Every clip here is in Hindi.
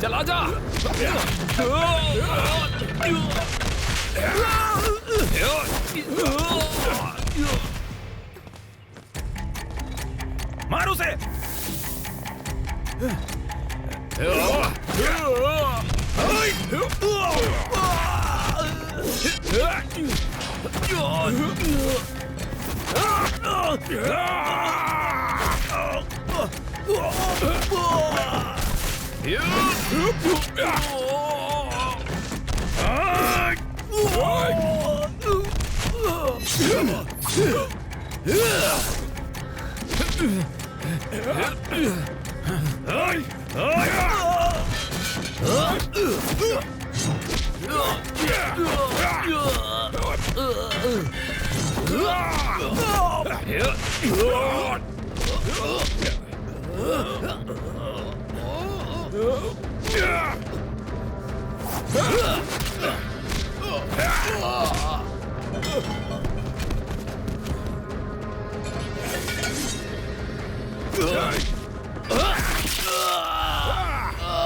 चला जा। मार उसे।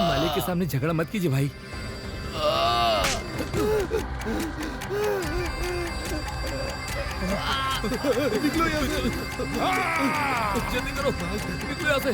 मालिक के सामने झगड़ा मत कीजिए भाई। निकलो यहाँ से। जल्दी करो, निकलो यहाँ से।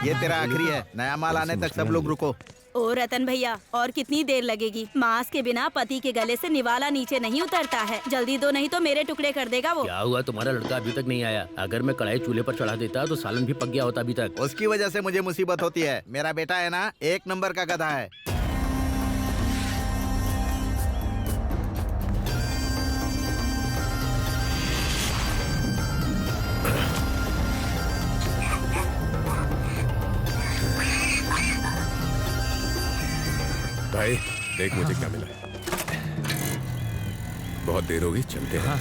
ये तेरा आखिरी है, नया माल आने तक सब लोग रुको। ओ रतन भैया, और कितनी देर लगेगी? मांस के बिना पति के गले से निवाला नीचे नहीं उतरता है। जल्दी दो, नहीं तो मेरे टुकड़े कर देगा वो। क्या हुआ, तुम्हारा लड़का अभी तक नहीं आया? अगर मैं कढ़ाई चूल्हे पर चढ़ा देता तो सालन भी पक गया होता अभी तक। उसकी वजह से मुझे मुसीबत होती है। मेरा बेटा है ना, एक नंबर का गधा है। भाई देख मुझे क्या मिला। बहुत देर होगी, चलते हैं।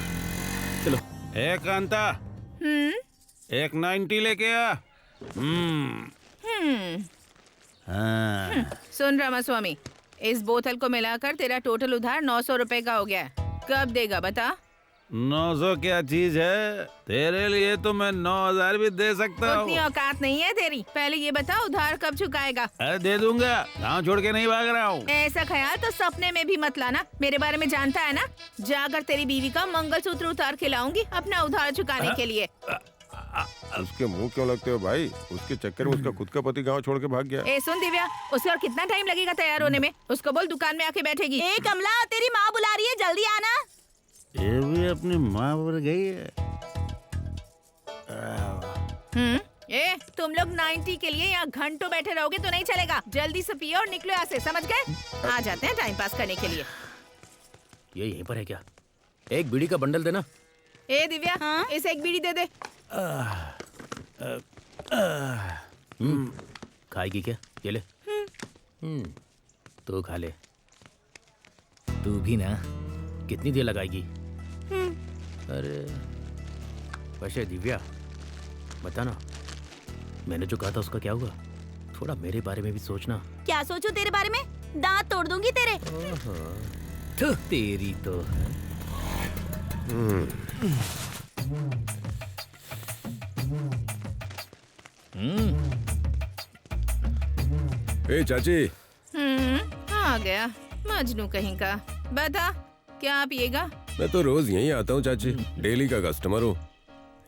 चलो। एक कांता, एक 90 लेके आ। सुन रामास्वामी, इस बोतल को मिलाकर तेरा टोटल उधार 900 रुपए का हो गया है। कब देगा बता? 900 क्या चीज है, तेरे लिए तो मैं 9000 भी दे सकता हूँ। उतनी औकात नहीं है तेरी। पहले ये बता, उधार कब चुकाएगा? अरे दे दूंगा, गाँव छोड़ के नहीं भाग रहा हूँ। ऐसा ख्याल तो सपने में भी मत लाना। मेरे बारे में जानता है ना? जाकर तेरी बीवी का मंगलसूत्र उतार के लाऊंगी अपना उधार चुकाने के लिए। उसके मुंह क्यों लगते हो भाई? उसके चक्कर में उसका खुद का पति गांव छोड़ के भाग गया। ए सुन दिव्या, उसे और कितना टाइम लगेगा तैयार होने में? उसको बोल दुकान में आके बैठेगी। ए कमला, तेरी माँ बुला रही है, जल्दी आना। ये भी अपनी माँ पर गई है। ए, तुम लोग 90 के लिए यहाँ घंटों बैठे रहोगे तो नहीं चलेगा। जल्दी से पियो और निकलो यहाँ से, समझ गए? आ जाते हैं टाइम पास करने के लिए। ये यहीं पर है क्या? एक बीड़ी का बंडल देना। ए दिव्या, हाँ? इसे एक बीड़ी दे दे। खाएगी क्या? ये ले। तो खा ले। तू भी ना। कितनी देर लगाएगी? अरे वैसे दिव्या बता ना, मैंने जो कहा था उसका क्या हुआ? थोड़ा मेरे बारे में भी सोचना। क्या सोचूं तेरे बारे में? दांत तोड़ दूंगी तेरे। तो तेरी तो है। ए चाची, आ गया मजनू कहीं का। बता क्या पिएगा? मैं तो रोज यहीं आता हूँ चाची, डेली का कस्टमर हूँ।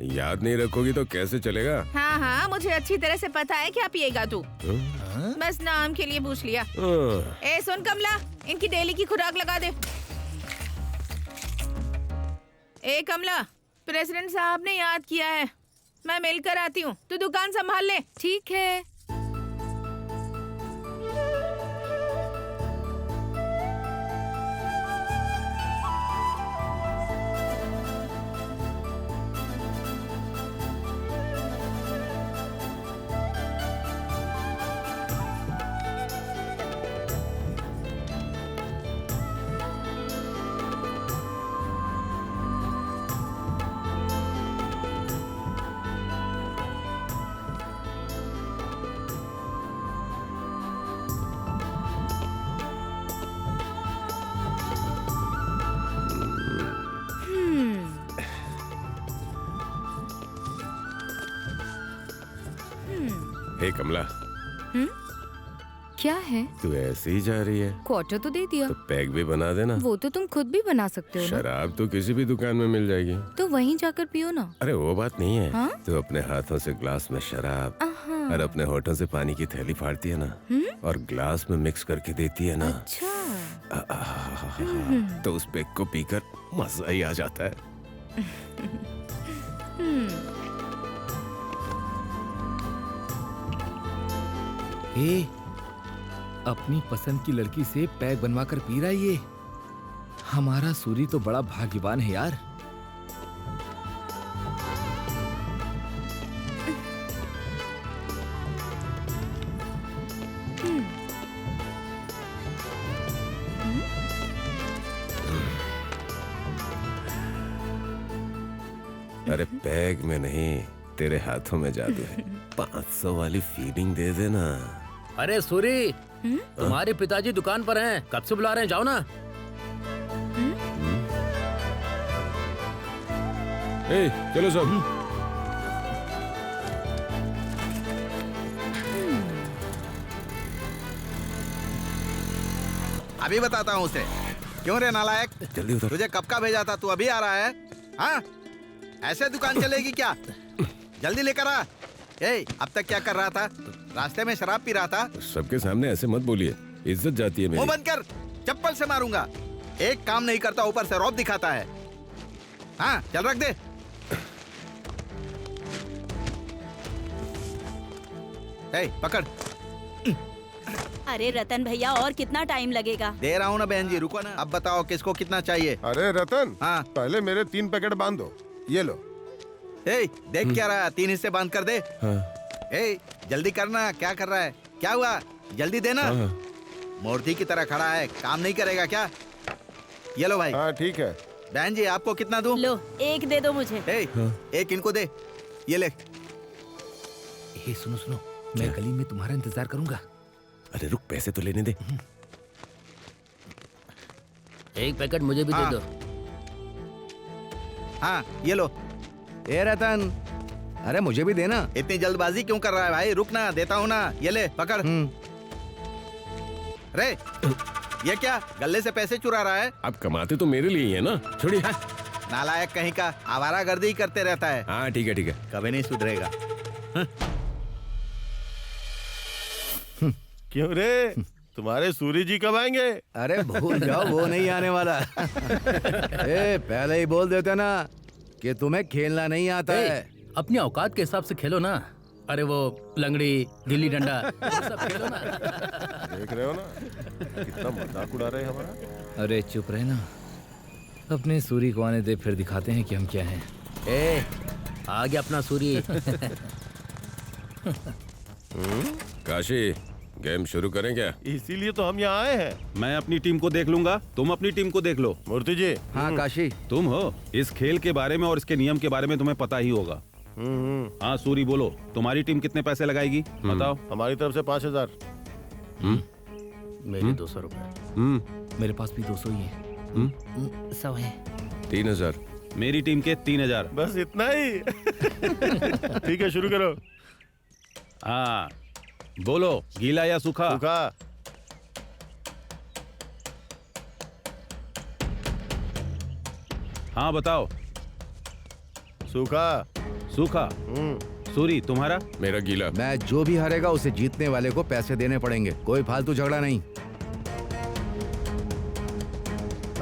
याद नहीं रखोगी तो कैसे चलेगा? हाँ हाँ, मुझे अच्छी तरह से पता है क्या पिएगा तू। बस नाम के लिए पूछ लिया। ए सुन कमला, इनकी डेली की खुराक लगा दे। ए कमला, प्रेसिडेंट साहब ने याद किया है, मैं मिलकर आती हूँ, तू दुकान संभाल ले। ठीक है। हे कमला, क्या है? तू ऐसे ही जा रही है क्वार्टर तो दे दिया। तो पैक भी बना देना। वो तो तुम खुद भी बना सकते हो ना। शराब तो किसी भी दुकान में मिल जाएगी। तो वहीं जाकर पियो ना। अरे वो बात नहीं है। हाँ? तू अपने हाथों से ग्लास में शराब और अपने होठों से पानी की थैली फाड़ती है ना, और ग्लास में मिक्स करके देती है ना। अच्छा। तो उस पैक को पीकर मजा ही आ जाता है। ए, अपनी पसंद की लड़की से पैक बनवा कर पी रहा है ये। हमारा सूरी तो बड़ा भाग्यवान है यार। अरे पैग में नहीं, तेरे हाथों में जादू है। 500 वाली फीलिंग दे देना। अरे सूरी, तुम्हारे पिताजी दुकान पर हैं, कब से बुला रहे हैं, जाओ ना। ए, चलो सब। अभी बताता हूँ उसे। क्यों रे नालायक, जल्दी उतर। तुझे कब का भेजा था, तू अभी आ रहा है? हाँ, ऐसे दुकान चलेगी क्या? जल्दी लेकर आ। ए, अब तक क्या कर रहा था? रास्ते में शराब पी रहा था? सबके सामने ऐसे मत बोलिए, इज्जत जाती है मुंह मेरी। बंद कर, चप्पल से मारूंगा। एक काम नहीं करता, ऊपर से रौब दिखाता है। हाँ, चल रख दे। ए, पकड़। अरे रतन भैया, और कितना टाइम लगेगा? दे रहा हूँ ना बहन जी, रुको ना। अब बताओ किसको कितना चाहिए? अरे रतन, हाँ। पहले मेरे 3 पैकेट बांध दो। ये लो। ए, देख क्या रहा है, 3 हिस्से बांध कर दे। हाँ। ए, जल्दी करना, क्या कर रहा है? क्या हुआ, जल्दी देना। हाँ। मूर्ति की तरह खड़ा है, काम नहीं करेगा क्या? ये लो भाई। हाँ ठीक है। बहन जी, आपको कितना दूं? लो, एक दे दो मुझे। एक इनको दे, ये ले। ए, सुनो सुनो, मैं गली में तुम्हारा इंतजार करूंगा। अरे रुक, पैसे तो लेने दे। एक पैकेट मुझे भी हाँ। दे दो। हाँ, ये लो। ए रतन, अरे मुझे भी देना। इतनी जल्दबाजी क्यों कर रहा है भाई? रुक ना, देता हूँ ना। ये ले, पकड़। रे, ये क्या, गले से पैसे चुरा रहा है? अब कमाते तो मेरे लिए ही है ना, छोड़िए। नालायक कहीं का, आवारागर्दी ही करते रहता है। हाँ ठीक है ठीक है। कभी नहीं सुधरेगा। क्यों रे, तुम्हारे सूरी जी कब आएंगे? अरे भूल जाओ, वो नहीं आने वाला। ए, पहले ही बोल देते ना कि तुम्हें खेलना नहीं आता है। अपनी औकात के हिसाब से खेलो ना। अरे वो लंगड़ी गिल्ली डंडा सब खेलो ना। देख रहे हो ना कितना मजाक उड़ा रहे हैं हमारा। अरे चुप रहे ना, अपने सूरी को आने दे, फिर दिखाते हैं कि हम क्या हैं। ए, आ गया अपना सूरी। काशी, गेम शुरू करें क्या? इसीलिए तो हम यहाँ आए हैं। मैं अपनी टीम को देख लूंगा, तुम अपनी टीम को देख लो। मूर्ति जी। हाँ काशी। तुम हो, इस खेल के बारे में और इसके नियम के बारे में तुम्हें पता ही होगा। हाँ सूरी बोलो, तुम्हारी टीम कितने पैसे लगाएगी बताओ। हमारी तरफ से 5000। मेरे 200 रुपए। मेरे पास भी 200 ही है। 100 है। 3000। मेरी टीम के 3000। बस इतना ही। ठीक है, शुरू करो। हाँ बोलो, गीला या सूखा? सूखा। हाँ बताओ। सूखा। सूखा। सूरी तुम्हारा? मेरा गीला। मैं जो भी हारेगा उसे जीतने वाले को पैसे देने पड़ेंगे, कोई फालतू झगड़ा नहीं।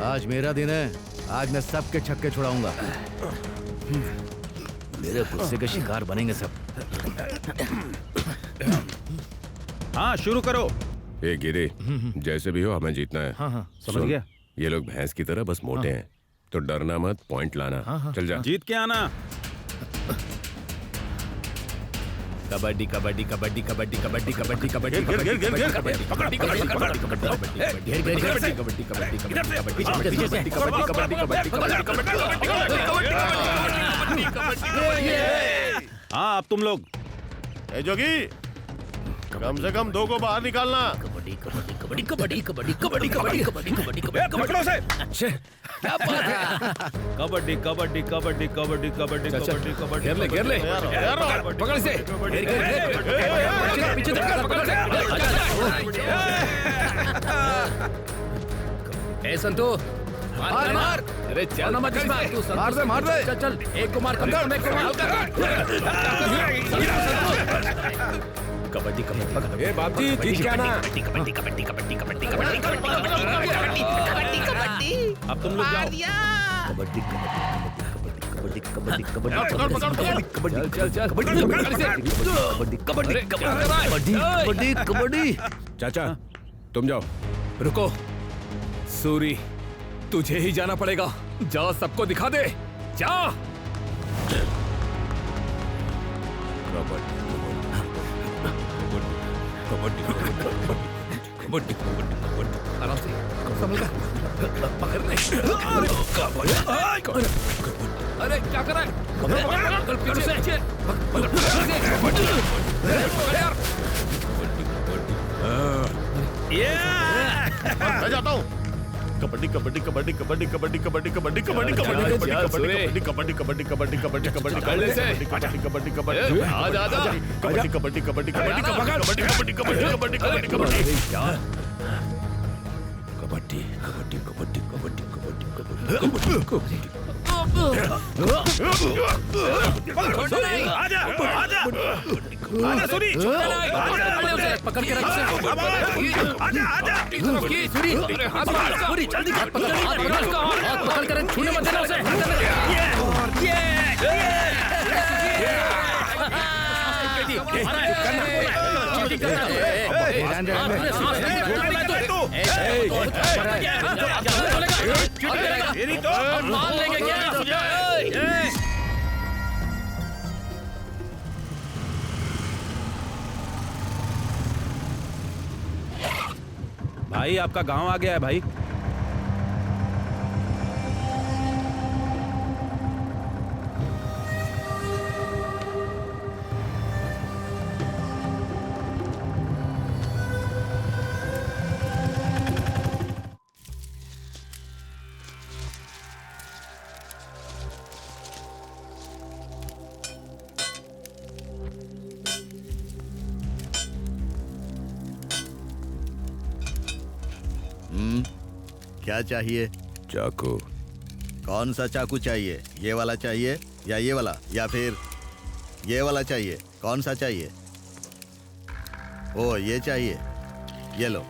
आज मेरा दिन है, आज मैं सबके छक्के छुड़ाऊंगा। मेरे गुस्से के शिकार बनेंगे सब। हाँ शुरू करो। ए गिरे, जैसे भी हो हमें जीतना है। हाँ हाँ समझ गया। ये लोग भैंस की तरह बस मोटे हैं, तो डरना मत, पॉइंट लाना। चल जा। जीत के आना। कबड्डी कबड्डी कबड्डी कबड्डी कबड्डी कबड्डी कबड्डी हाँ अब तुम लोग। ए जोगी, कम से कम 2 को बाहर निकालना। कबड्डी कबड्डी कबड्डी कबड्डी कबड्डी कबड्डी कबड्डी कबड्डी कबड्डी पकड़ो से। कबड्डी कबड्डी कबड्डी कबड्डी कबड्डी कबड्डी कबड्डी। घेर ले घेर ले, पकड़ से। पीछे ए संतू, मार मार। अरे चल मत इसमें, मार दे चल चल। एक को मार, एक को मार। कबड्डी कबड्डी। ए बाबजी जीत के आना। कबड्डी कबड्डी कबड्डी कबड्डी कबड्डी कबड्डी कबड्डी। अब तुम लोग जाओ। कबड्डी कबड्डी कबड्डी कबड्डी कबड्डी चल चल कबड्डी कबड्डी कबड्डी कबड्डी। चाचा तुम जाओ। रुको सूरी, तुझे ही जाना पड़ेगा। जा, सबको दिखा दे, जा। कबड्डी आराम से, संभल कर, पकड़ने। अरे क्या कर रहा है? पीछे मैं जाता हूँ। कबड्डी कबड्डी कबड्डी कबड्डी कबड्डी कबड्डी कबड्डी कबड्डी कबड्डी कबड्डी कबड्डी कबड्डी कबड्डी कबड्डी कबड्डी कबड्डी कबड्डी कबड्डी आजा आजा। कबड्डी कबड्डी कबड्डी कबड्डी कबड्डी कबड्डी कबड्डी कबड्डी कबड्डी कबड्डी कबड्डी कबड्डी कबड्डी कबड्डी कबड्डी। आजा आजा आजा सूरी, पकड़ के रख। आजा आजा सूरी, हाथ मार, सूरी जल्दी हाथ पकड़ कर छूने मत देना उसे। भाई आपका गांव आ गया है भाई। क्या चाहिए? चाकू। कौन सा चाकू चाहिए? ये वाला चाहिए या ये वाला, या फिर ये वाला चाहिए? कौन सा चाहिए? ओ ये चाहिए, ये लो।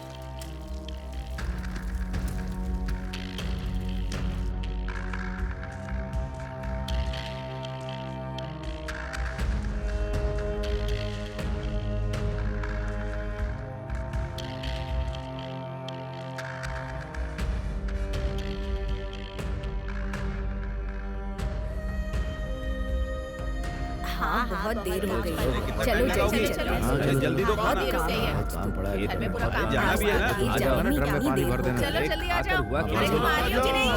हाँ बहुत देर हो गई है। चलो जल्दी चलो। हाँ, जल्दी दो बहुत खाना। देर हो गई है। बहुत काम पड़ा है घर में पूरा काम जाना भी है ना? ये आ जाओ जाओ ना, ड्रम में कितनी पानी देर भर हो देना। चलो देख, जल्दी आ आकर जाओ। हुआ क्या? अरे तुम आ रही हो कि नहीं?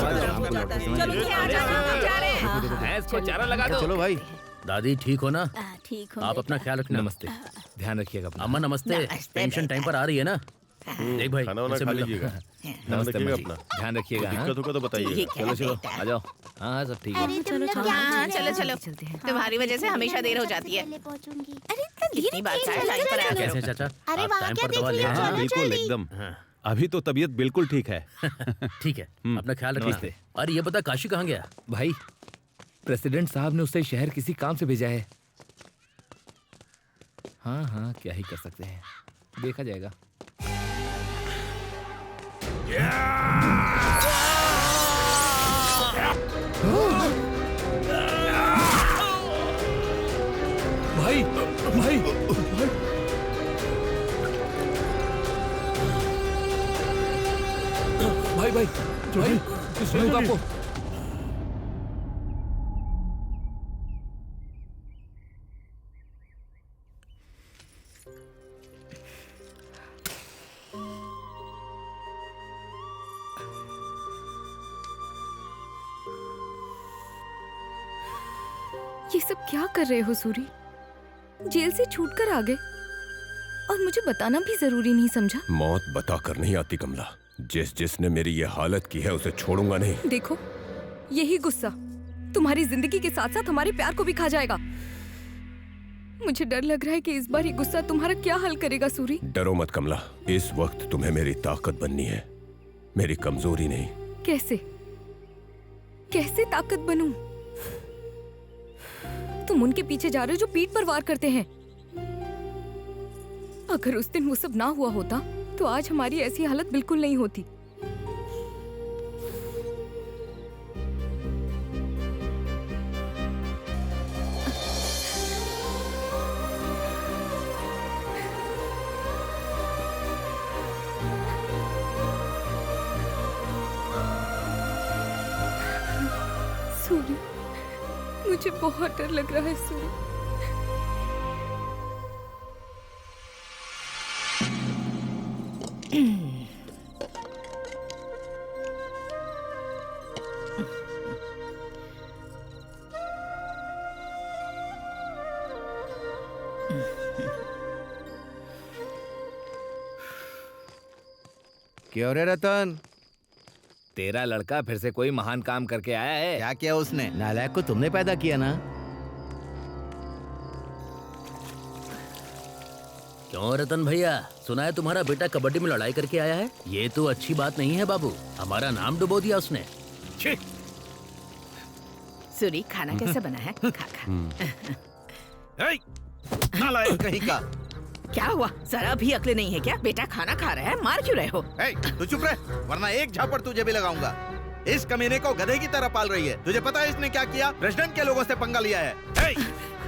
चलो ये आ जाना, हम जा रहे हैं। भैंस को चारा लगा दो। चलो भाई। दादी ठीक हो ना? ठीक हो आप अपना ख्याल रखना। नमस्ते, ध्यान रखिएगा अपना। अम्मा नमस्ते। पेंशन टाइम पर आ रही है ना? देख भाई खाना वाना मुझसे खा मिलो। लीजिएगा। नमस्ते रखिएगा अम्मा जी। अपना। ध्यान रखिएगा। हाँ? दिक्कत होगा तो बताइए। चलो चलो आ जाओ। हाँ सब ठीक है। चलो चलो हाँ चलो चलो चलते हैं। तुम्हारी वजह से हमेशा देर हो जाती है। इतनी बात है टाइम पर आ कैसे करो। चाचा? आप टाइम पर दवा ले हाँ आए? बिल्कुल एकदम। हाँ, अभी तो तबीयत बिल्कुल ठीक है। ठीक है अपना ख्याल रखना। नमस्ते। अरे ये बता काशी कहाँ गया? भाई प्रेसिडेंट साहब ने उसे शहर किसी काम से भेजा है। हाँ हाँ क्या ही कर सकते हैं, देखा जाएगा। भाई भाई भाई भाई भाई कुछ नहीं होगा आपको। ये सब क्या कर रहे हो सूरी? जेल से छूटकर आ गए और मुझे बताना भी जरूरी नहीं समझा? मौत बता कर नहीं आती कमला। जिसने मेरी ये हालत की है उसे छोड़ूंगा नहीं। देखो यही गुस्सा तुम्हारी जिंदगी के साथ साथ हमारे प्यार को भी खा जाएगा। मुझे डर लग रहा है कि इस बार ये गुस्सा तुम्हारा क्या हल करेगा सूरी। डरो मत कमला, इस वक्त तुम्हें मेरी ताकत बननी है, मेरी कमजोरी नहीं। कैसे कैसे ताकत बनूं? तुम उनके पीछे जा रहे हो जो पीठ पर वार करते हैं। अगर उस दिन वो सब ना हुआ होता तो आज हमारी ऐसी हालत बिल्कुल नहीं होती। सूरी, मुझे बहुत डर लग रहा है सूरी। क्यों रे रतन? तेरा लड़का फिर से कोई महान काम करके आया है। क्या किया उसने? नालायक को तुमने पैदा किया ना। क्यों रतन भैया, सुना है तुम्हारा बेटा कबड्डी में लड़ाई करके आया है? ये तो अच्छी बात नहीं है बाबू, हमारा नाम डुबो दिया उसने। छी! सूरी खाना कैसा बना है? खा खा। नालायक कहीं का। क्या हुआ? जरा भी अक्ल नहीं है क्या? बेटा खाना खा रहा है, मार क्यों रहे हो? तू चुप रह, वरना एक झापड़ तुझे भी लगाऊंगा। इस कमीने को गधे की तरह पाल रही है। तुझे पता है इसने क्या किया? प्रेसिडेंट के लोगों से पंगा लिया है।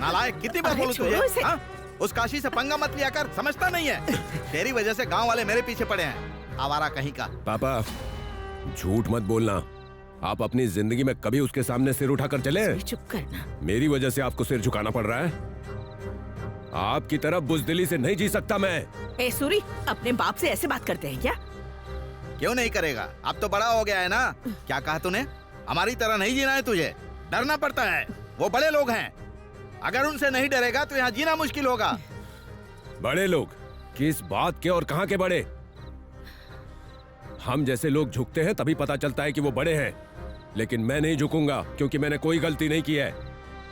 नालायक, कितनी बार अरे बोलूं छोड़ो तुझे? इसे। हाँ? उस काशी से पंगा मत लिया कर, समझता नहीं है। तेरी वजह से गांव वाले मेरे पीछे पड़े हैं, आवारा कहीं का। पापा झूठ मत बोलना। आप अपनी जिंदगी में कभी उसके सामने सिर उठाकर चले? चुप करना। मेरी वजह से आपको सिर झुकाना पड़ रहा है? आपकी तरफ बुजदिली से नहीं जी सकता मैं। ए सूरी, अपने बाप से ऐसे बात करते हैं क्या? क्यों नहीं करेगा? अब तो बड़ा हो गया है ना। क्या कहा तूने? हमारी तरह नहीं जीना है तुझे, डरना पड़ता है। वो बड़े लोग हैं, अगर उनसे नहीं डरेगा तो यहाँ जीना मुश्किल होगा। बड़े लोग? किस बात के और कहां के बड़े? हम जैसे लोग झुकते हैं तभी पता चलता है कि वो बड़े हैं, लेकिन मैं नहीं झुकूंगा क्योंकि मैंने कोई गलती नहीं की है।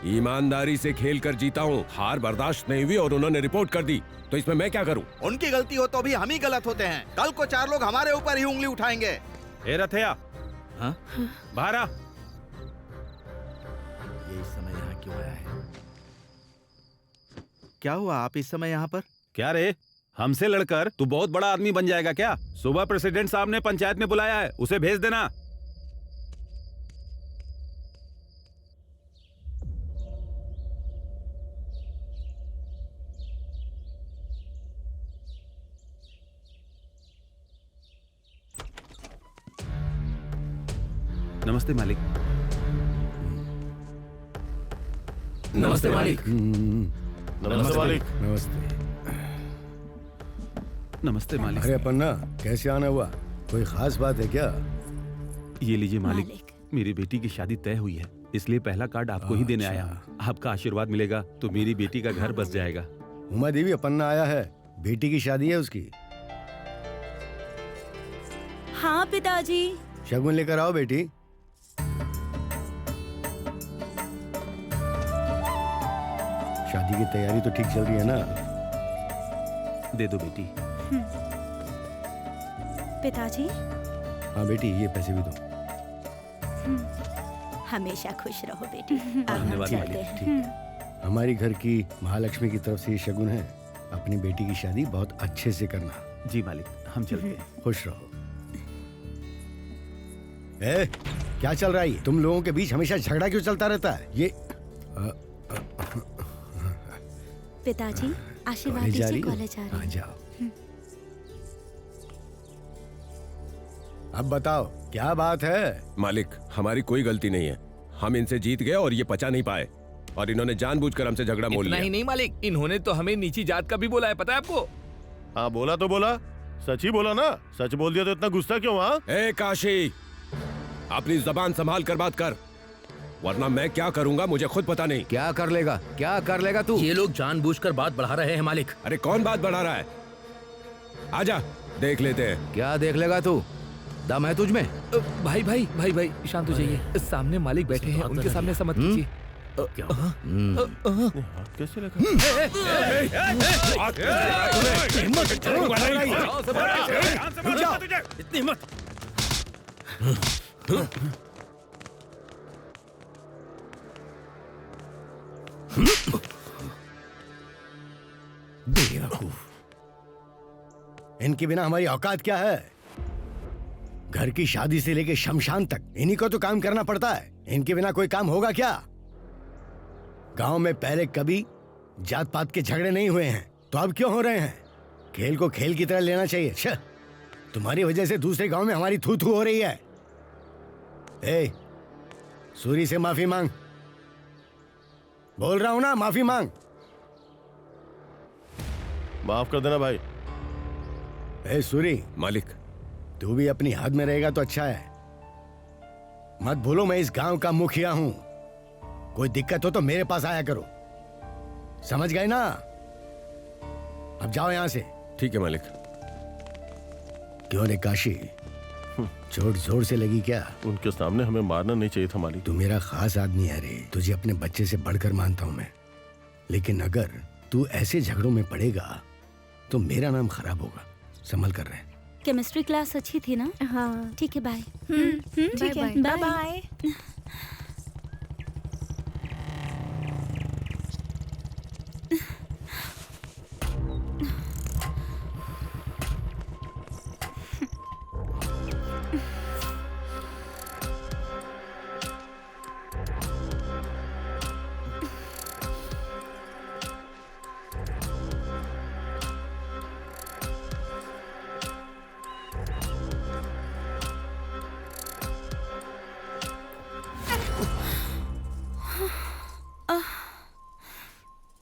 ईमानदारी से खेल कर जीता हूँ। हार बर्दाश्त नहीं हुई और उन्होंने रिपोर्ट कर दी, तो इसमें मैं क्या करूँ? उनकी गलती हो तो भी हम ही गलत होते हैं। कल को 4 लोग हमारे ऊपर ही उंगली उठाएंगे। ए रथया, हाँ? बाहर आ। ये इस समय यहाँ क्यों आया है? क्या हुआ? आप इस समय यहाँ पर? क्या रे, हमसे लड़कर तू बहुत बड़ा आदमी बन जाएगा क्या? सुबह प्रेसिडेंट साहब ने पंचायत में बुलाया है, उसे भेज देना। नमस्ते मालिक। नमस्ते मालिक। नमस्ते मालिक। नमस्ते। नमस्ते मालिक। अरे पन्ना, कैसे आना हुआ? कोई खास बात है क्या? ये लीजिए मालिक, मालिक। मेरी बेटी की शादी तय हुई है, इसलिए पहला कार्ड आपको ही देने आया हूँ। आपका आशीर्वाद मिलेगा तो मेरी बेटी का घर बस जाएगा। उमा देवी, पन्ना आया है, बेटी की शादी है उसकी। हाँ पिताजी। शगुन लेकर आओ बेटी। शादी की तैयारी तो ठीक चल रही है ना? दे दो बेटी। पिताजी हाँ बेटी, ये पैसे भी दो। हमेशा खुश रहो बेटी। अब हम धन्यवाद चलते मालिक। हैं। ठीक है। हमारी घर की महालक्ष्मी की तरफ से ये शगुन है। अपनी बेटी की शादी बहुत अच्छे से करना। जी मालिक, हम चलते हैं। खुश रहो। ए, क्या चल रहा है? तुम लोगों के बीच हमेशा झगड़ा क्यों चलता रहता है? ये पिताजी आशीर्वाद कॉलेज जा दीजिए, रही हो? कॉलेज जा रही हाँ, हूँ। जाओ। अब बताओ क्या बात है? मालिक, हमारी कोई गलती नहीं है। हम इनसे जीत गए और ये पचा नहीं पाए, और इन्होंने जानबूझकर हमसे झगड़ा मोल इतना लिया। ही नहीं मालिक, इन्होंने तो हमें नीची जात का भी बोला है, पता है आपको? हाँ बोला तो बोला, सच ही बोला ना। सच बोल दिया तो इतना गुस्सा क्यों? हाँ ए काशी, अपनी जबान संभाल कर बात कर, वरना मैं क्या करूंगा मुझे खुद पता नहीं। क्या कर लेगा? क्या कर लेगा तू? ये लोग जानबूझकर बात बढ़ा रहे हैं मालिक। अरे कौन बात बढ़ा रहा है? आजा देख लेते हैं। क्या देख लेगा तू? दम है तुझ में? भाई भाई भाई भाई शांत हो जाइए। सामने मालिक बैठे हैं, उनके सामने ऐसा मत कीजिए। क्या हुआ? कैसे लगा? इतनी हिम्मत! बेवकूफ। इनके बिना हमारी औकात क्या है? घर की शादी से लेके शमशान तक इन्हीं को तो काम करना पड़ता है। इनके बिना कोई काम होगा क्या? गांव में पहले कभी जात पात के झगड़े नहीं हुए हैं, तो अब क्यों हो रहे हैं? खेल को खेल की तरह लेना चाहिए। छह, तुम्हारी वजह से दूसरे गांव में हमारी थू थू हो रही है। ए, सूरी से माफी मांग। बोल रहा हूं ना, माफी मांग। माफ कर देना भाई। ए सूरी, मालिक, तू भी अपनी हद में रहेगा तो अच्छा है। मत भूलो मैं इस गांव का मुखिया हूं। कोई दिक्कत हो तो मेरे पास आया करो, समझ गए ना? अब जाओ यहां से। ठीक है मालिक। क्यों रे काशी, चोट जोर से लगी क्या? उनके सामने हमें मारना नहीं चाहिए था मालिक। तू मेरा खास आदमी है रे, तुझे अपने बच्चे से बढ़कर मानता हूं मैं। लेकिन अगर तू ऐसे झगड़ों में पड़ेगा तो मेरा नाम खराब होगा। संभल कर रहे। केमिस्ट्री क्लास अच्छी थी ना? हाँ ठीक है, बाय। ठीक है, बाय। बाय।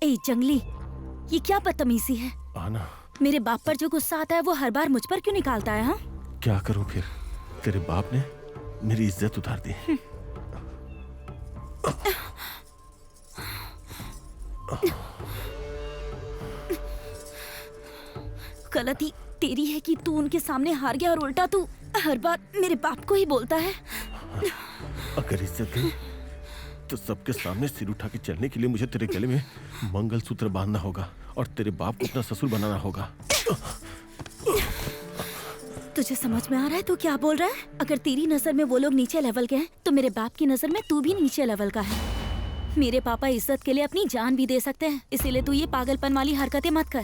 ए जंगली, ये क्या बदतमीजी है? आना, मेरे बाप पर जो गुस्सा आता है वो हर बार मुझ पर क्यों निकालता है? हाँ, क्या करूं फिर? तेरे बाप ने मेरी इज्जत उतार दी। गलती तेरी है कि तू उनके सामने हार गया और उल्टा तू हर बार मेरे बाप को ही बोलता है। अगर इज्जत दी तो सबके सामने सिर उठा के चलने के लिए मुझे तेरे गले में मंगलसूत्र बांधना होगा और तेरे बाप को अपना ससुर बनाना होगा। तुझे समझ में आ रहा है तू क्या बोल रहा है? अगर तेरी नजर में वो लोग नीचे लेवल के हैं तो मेरे बाप की नजर में तू भी नीचे लेवल का है। मेरे पापा इज्जत के लिए अपनी जान भी दे सकते हैं, इसीलिए तू ये पागलपन वाली हरकतें मत कर।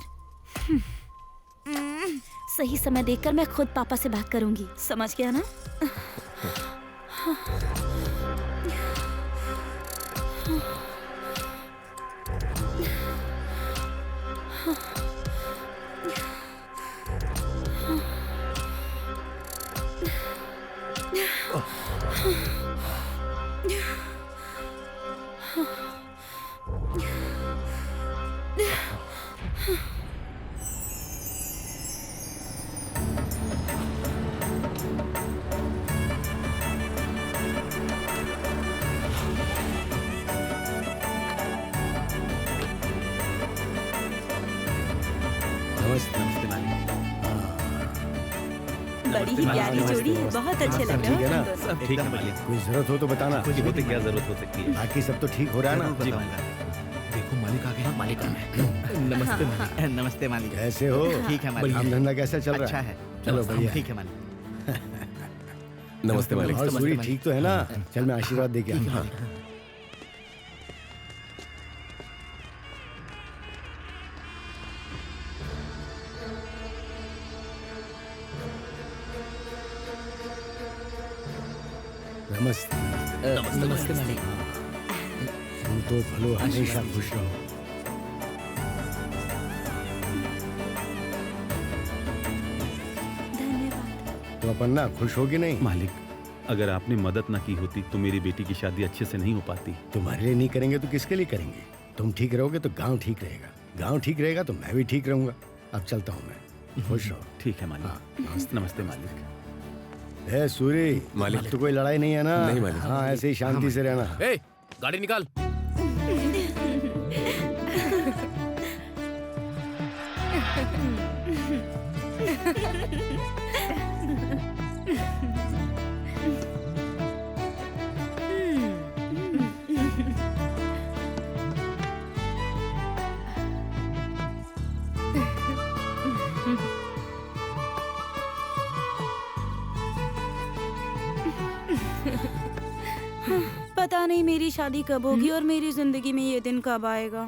सही समय देखकर मैं खुद पापा से बात करूंगी, समझ गया ना? बड़ी ही प्यारी जोड़ी है, बहुत अच्छे लग रहे ठीक है हो ना? तुम दोनों। ठीक है मालिक। कोई जरूरत हो तो बताना। कुछ हो तो क्या जरूरत हो सकती है? बाकी सब तो ठीक हो रहा है ना? देखो मालिक आ गए। मालिक आ गए। नमस्ते मालिक। नमस्ते मालिक। कैसे हो? ठीक है मालिक। काम धंधा कैसा चल रहा अच्छा है? है। चलो बढ़िया। ठीक है मालिक। नमस्ते मालिक। और सूरी ठीक तो है ना? चल मैं आशीर्वाद दे के आता हूँ। नमस्ते। नमस्ते मालिक। तुम तो भलो हमेशा खुश रहो। धन्यवाद। तो अपन्ना खुश होगी नहीं? मालिक, अगर आपने मदद ना की होती तो मेरी बेटी की शादी अच्छे से नहीं हो पाती। तुम्हारे लिए नहीं करेंगे तो किसके लिए करेंगे? तुम ठीक रहोगे तो गांव ठीक रहेगा, गांव ठीक रहेगा तो मैं भी ठीक रहूंगा। अब चलता हूँ मैं। खुश रहो। ठीक है मालिक। हाँ। नमस्ते मालिक। ए सूरी, मालिक। तो कोई लड़ाई नहीं है ना? नहीं मालिक। हाँ ऐसे ही शांति से रहना। ए, गाड़ी निकाल। पता नहीं मेरी शादी कब होगी और मेरी जिंदगी में ये दिन कब आएगा।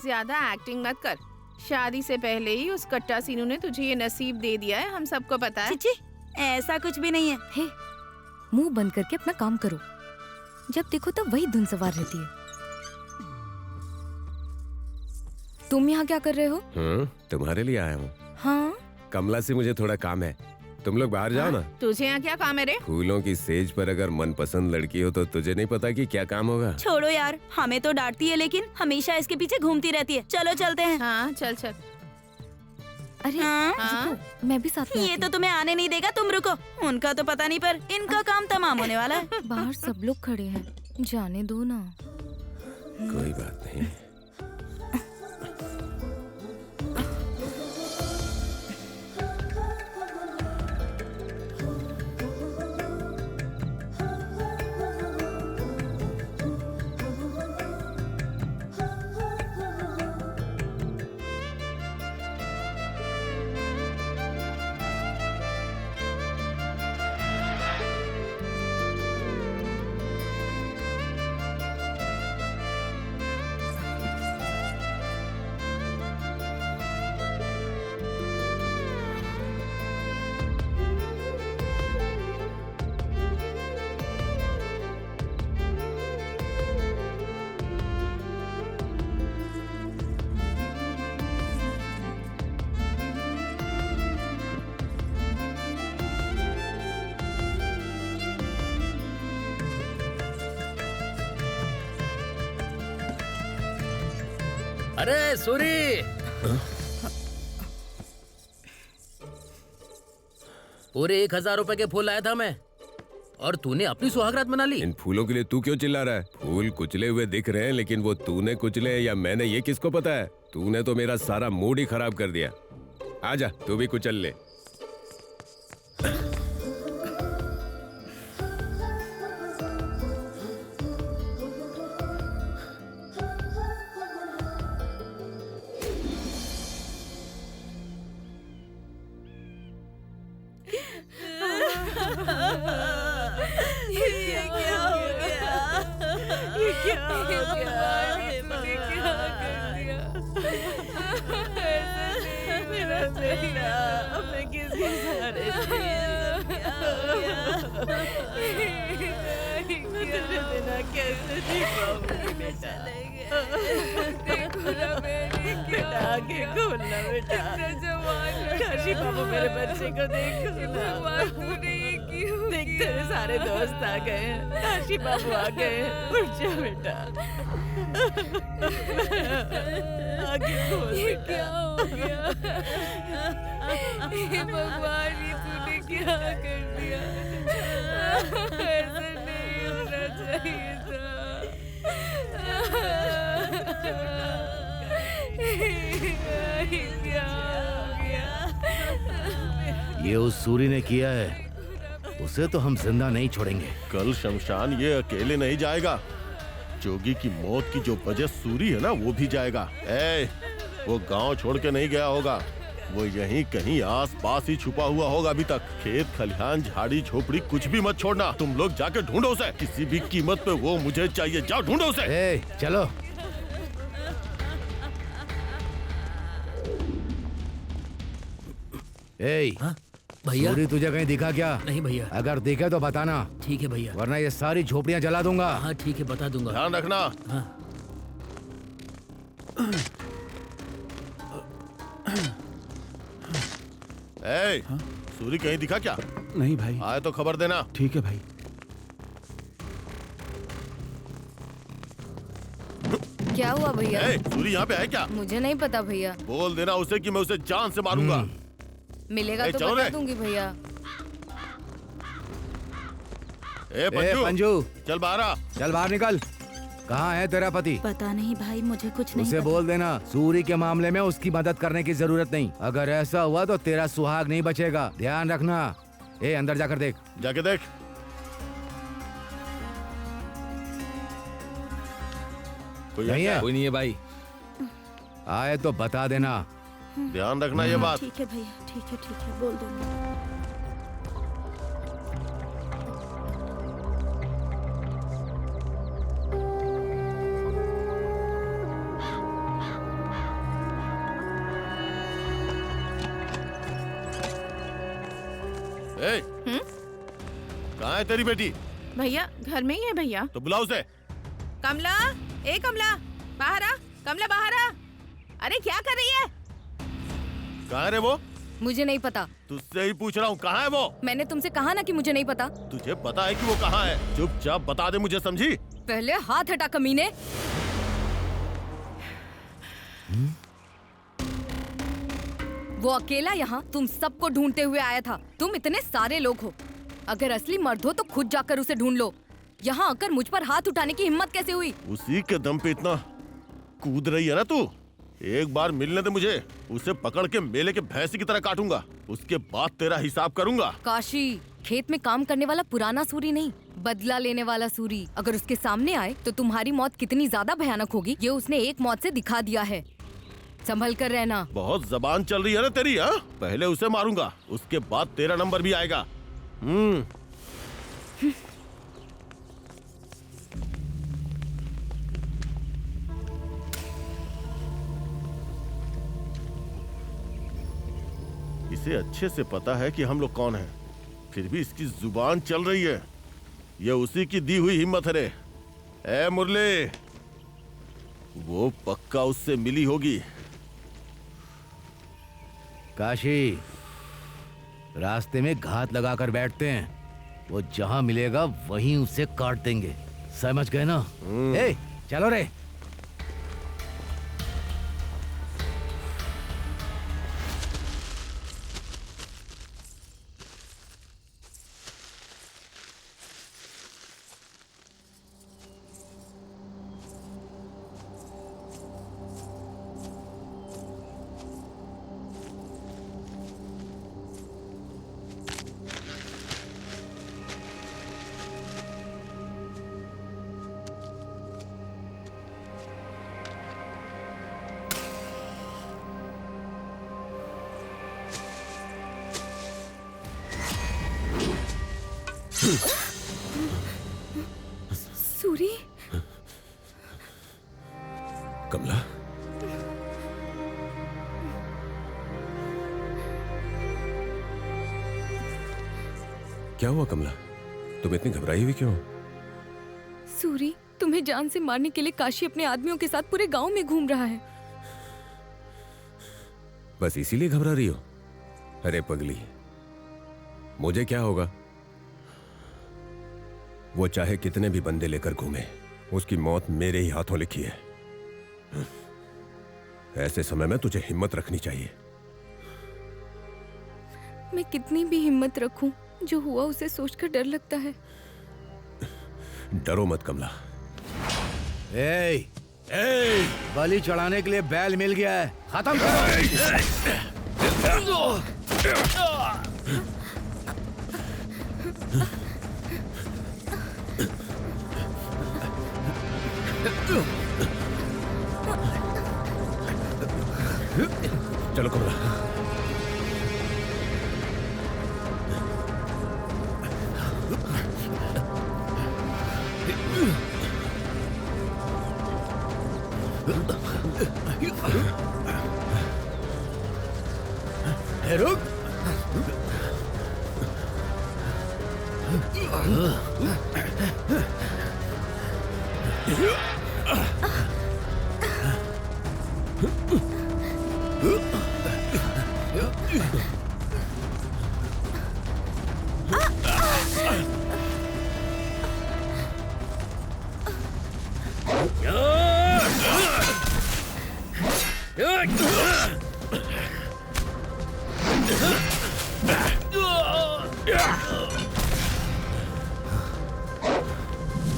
ज्यादा एक्टिंग मत कर। शादी से पहले ही उस कट्टा सीनू ने तुझे ये नसीब दे दिया है, हम सबको पता है। चिची, ऐसा कुछ भी नहीं है। हे, मुंह बंद करके अपना काम करो। जब देखो तब वही धुन सवार रहती है। तुम यहाँ क्या कर रहे हो? तुम्हारे लिए आया हूँ। हाँ, कमला से मुझे थोड़ा काम है, तुम लोग बाहर जाओ ना। तुझे यहाँ क्या काम है रे? फूलों की सेज पर अगर मनपसंद लड़की हो तो तुझे नहीं पता कि क्या काम होगा। छोड़ो यार, हमें तो डांटती है लेकिन हमेशा इसके पीछे घूमती रहती है। चलो चलते हैं। हाँ चल चल। अरे हाँ? रुको, मैं भी साथ में ये आती तो तुम्हें आने नहीं देगा, तुम रुको। उनका तो पता नहीं पर इनका काम तमाम होने वाला है। हूँ। बाहर सब लोग खड़े हैं, जाने दो ना। कोई बात नहीं। अरे सूरी, पूरे 1000 रुपए के फूल लाया था मैं, और तूने अपनी सुहागरात मना ली। इन फूलों के लिए तू क्यों चिल्ला रहा है? फूल कुचले हुए दिख रहे हैं, लेकिन वो तूने कुचले या मैंने, ये किसको पता है? तूने तो मेरा सारा मूड ही खराब कर दिया। आजा, तू भी कुचल ले। काशी बाबू मेरे बच्चे को देख। देख तेरे सारे दोस्त आ गए हैं, काशी बाबू आ गए हैं। उठ जा बेटा, आगे खोल बेटा। क्या हो गया? हे भगवान, ये तूने क्या कर दिया? ऐसा नहीं होना चाहिए था। क्या हो गया? ये उस सूरी ने किया है, उसे तो हम जिंदा नहीं छोड़ेंगे। कल शमशान ये अकेले नहीं जाएगा। जोगी की मौत की जो वजह सूरी है ना, वो भी जाएगा। वो गांव छोड़ के नहीं गया होगा, वो यहीं कहीं आस पास ही छुपा हुआ होगा अभी तक। खेत खलिहान झाड़ी झोपड़ी कुछ भी मत छोड़ना, तुम लोग जाके ढूंढो उसे, किसी भी कीमत पे वो मुझे चाहिए। जाओ ढूंढो उसे। चलो। भैया, सूरी तुझे कहीं दिखा क्या? नहीं भैया। अगर दिखे तो बताना। ठीक है भैया, वरना ये सारी झोपड़ियां जला दूंगा। हाँ ठीक है, बता दूंगा। ध्यान रखना। हाँ। सूरी कहीं दिखा क्या? नहीं भाई। आए तो खबर देना। ठीक है भाई। क्या हुआ भैया? सूरी यहाँ पे है क्या? मुझे नहीं पता भैया। बोल देना उसे कि मैं उसे जान से मारूंगा। मिलेगा तो बता दूंगी भैया। पंजू, चल बाहर आ। चल बाहर निकल। कहाँ है तेरा पति? पता नहीं भाई, मुझे कुछ नहीं उसे पता। बोल देना सूरी के मामले में उसकी मदद करने की जरूरत नहीं। अगर ऐसा हुआ तो तेरा सुहाग नहीं बचेगा, ध्यान रखना। अंदर जाकर देख। जाके देख। कोई नहीं है? कोई नहीं है भाई। आए तो बता देना। ध्यान रखना ये बात। ठीक है भैया, ठीक है, बोल दूंगा। कहाँ है तेरी बेटी? भैया घर में ही है भैया। तो बुलाओ उसे। कमला, कमला बाहर आ। कमला बाहर आ। अरे क्या कर रही है? कहाँ है रे वो? मुझे नहीं पता। तुझसे ही पूछ रहा हूँ, कहाँ है वो? मैंने तुमसे कहा ना कि मुझे नहीं पता। तुझे पता है कि वो कहाँ है? चुपचाप बता दे मुझे, समझी? पहले हाथ हटा कमीने। वो अकेला यहाँ तुम सबको ढूंढते हुए आया था। तुम इतने सारे लोग हो, अगर असली मर्द हो तो खुद जाकर उसे ढूंढ लो। यहाँ आकर मुझ पर हाथ उठाने की हिम्मत कैसे हुई? उसी के दम पे इतना कूद रही है ना तू। एक बार मिलने दे मुझे, उसे पकड़ के मेले के भैंसी की तरह काटूंगा, उसके बाद तेरा हिसाब करूंगा। काशी, खेत में काम करने वाला पुराना सूरी नहीं, बदला लेने वाला सूरी अगर उसके सामने आए तो तुम्हारी मौत कितनी ज्यादा भयानक होगी ये उसने एक मौत से दिखा दिया है। संभल कर रहना। बहुत जबान चल रही है ना तेरी। हाँ, पहले उसे मारूंगा, उसके बाद तेरा नंबर भी आएगा। इसे अच्छे से पता है कि हम लोग कौन हैं, फिर भी इसकी जुबान चल रही है। ये उसी की दी हुई हिम्मत है रे। ए मुरली, वो पक्का उससे मिली होगी। काशी, रास्ते में घात लगाकर बैठते हैं, वो जहां मिलेगा वहीं उसे काट देंगे, समझ गए ना? चलो रे। सूरी, कमला, क्या हुआ कमला? तुम इतनी घबराई हुई क्यों? सूरी, तुम्हें जान से मारने के लिए काशी अपने आदमियों के साथ पूरे गांव में घूम रहा है। बस इसीलिए घबरा रही हो? अरे पगली, मुझे क्या होगा? वो चाहे कितने भी बंदे लेकर घूमे, उसकी मौत मेरे ही हाथों लिखी है। ऐसे समय में तुझे हिम्मत रखनी चाहिए। मैं कितनी भी हिम्मत रखूं, जो हुआ उसे सोचकर डर लगता है। डरो मत कमला। बलि चढ़ाने के लिए बैल मिल गया है, खत्म करो। चलो कमला। रुक।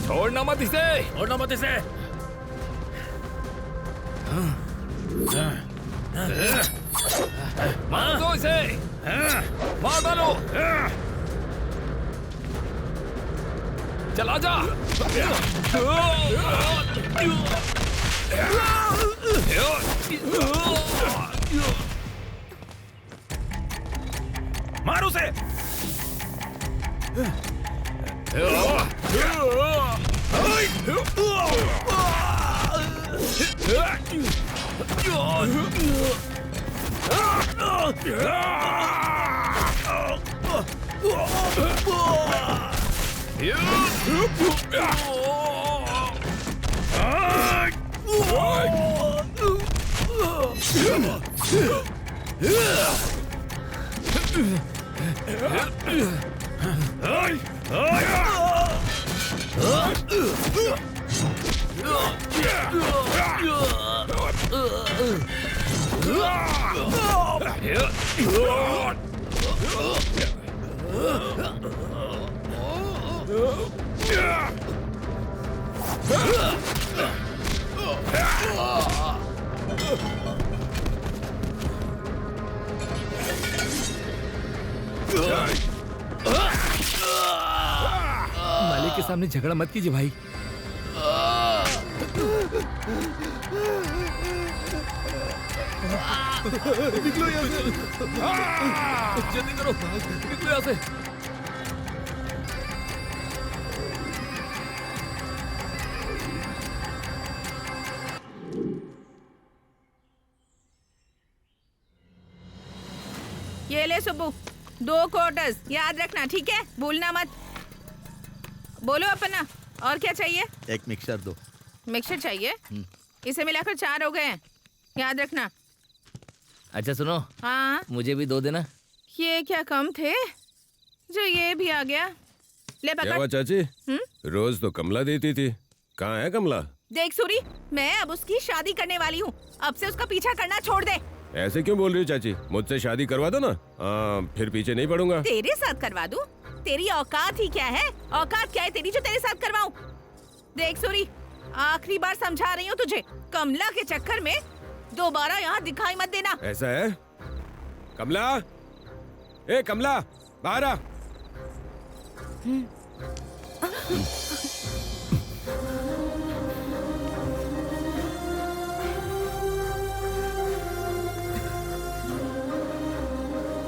छोड़ना मत इसे, छोड़ना मत इसे। मार दो इसे, मार डालो। चला जा। मार उसे। मालिक के सामने झगड़ा मत कीजिए भाई। निकलो यहाँ से, जल्दी करो, निकलो यहाँ से। ये ले सुब्बू, 2 क्वार्टर्स याद रखना, ठीक है? भूलना मत। बोलो अपना, और क्या चाहिए? एक मिक्सर दो। मिक्सर चाहिए? इसे मिलाकर 4 हो गए हैं, याद रखना। अच्छा सुनो, हाँ, मुझे भी 2 देना। ये क्या कम थे जो ये भी आ गया। ले क्या पकड़। हुआ चाची? रोज तो कमला देती थी, कहाँ है कमला? देख सूरी, मैं अब उसकी शादी करने वाली हूँ, अब से उसका पीछा करना छोड़ दे। ऐसे क्यों बोल रही हो चाची? मुझसे शादी करवा दो ना, फिर पीछे नहीं पड़ूंगा। तेरे साथ करवा दूं? तेरी औकात ही क्या है? औकात क्या है तेरी जो तेरे साथ करवाऊं? देख सूरी, आखिरी बार समझा रही हूँ तुझे, कमला के चक्कर में दोबारा यहाँ दिखाई मत देना। ऐसा है? कमला, ए कमला, बाहर आ।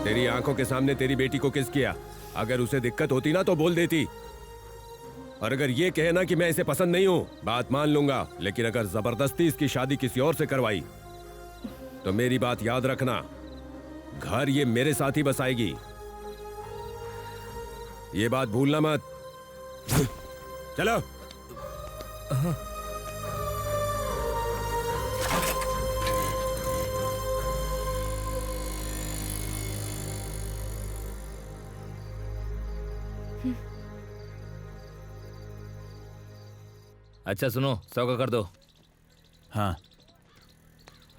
तेरी आंखों के सामने तेरी बेटी को किस किया? अगर उसे दिक्कत होती ना तो बोल देती, और अगर ये कहे ना कि मैं इसे पसंद नहीं हूँ, बात मान लूंगा, लेकिन अगर जबरदस्ती इसकी शादी किसी और से करवाई तो मेरी बात याद रखना, घर ये मेरे साथ ही बसाएगी, ये बात भूलना मत। चलो। अच्छा सुनो, 100 का कर दो। हाँ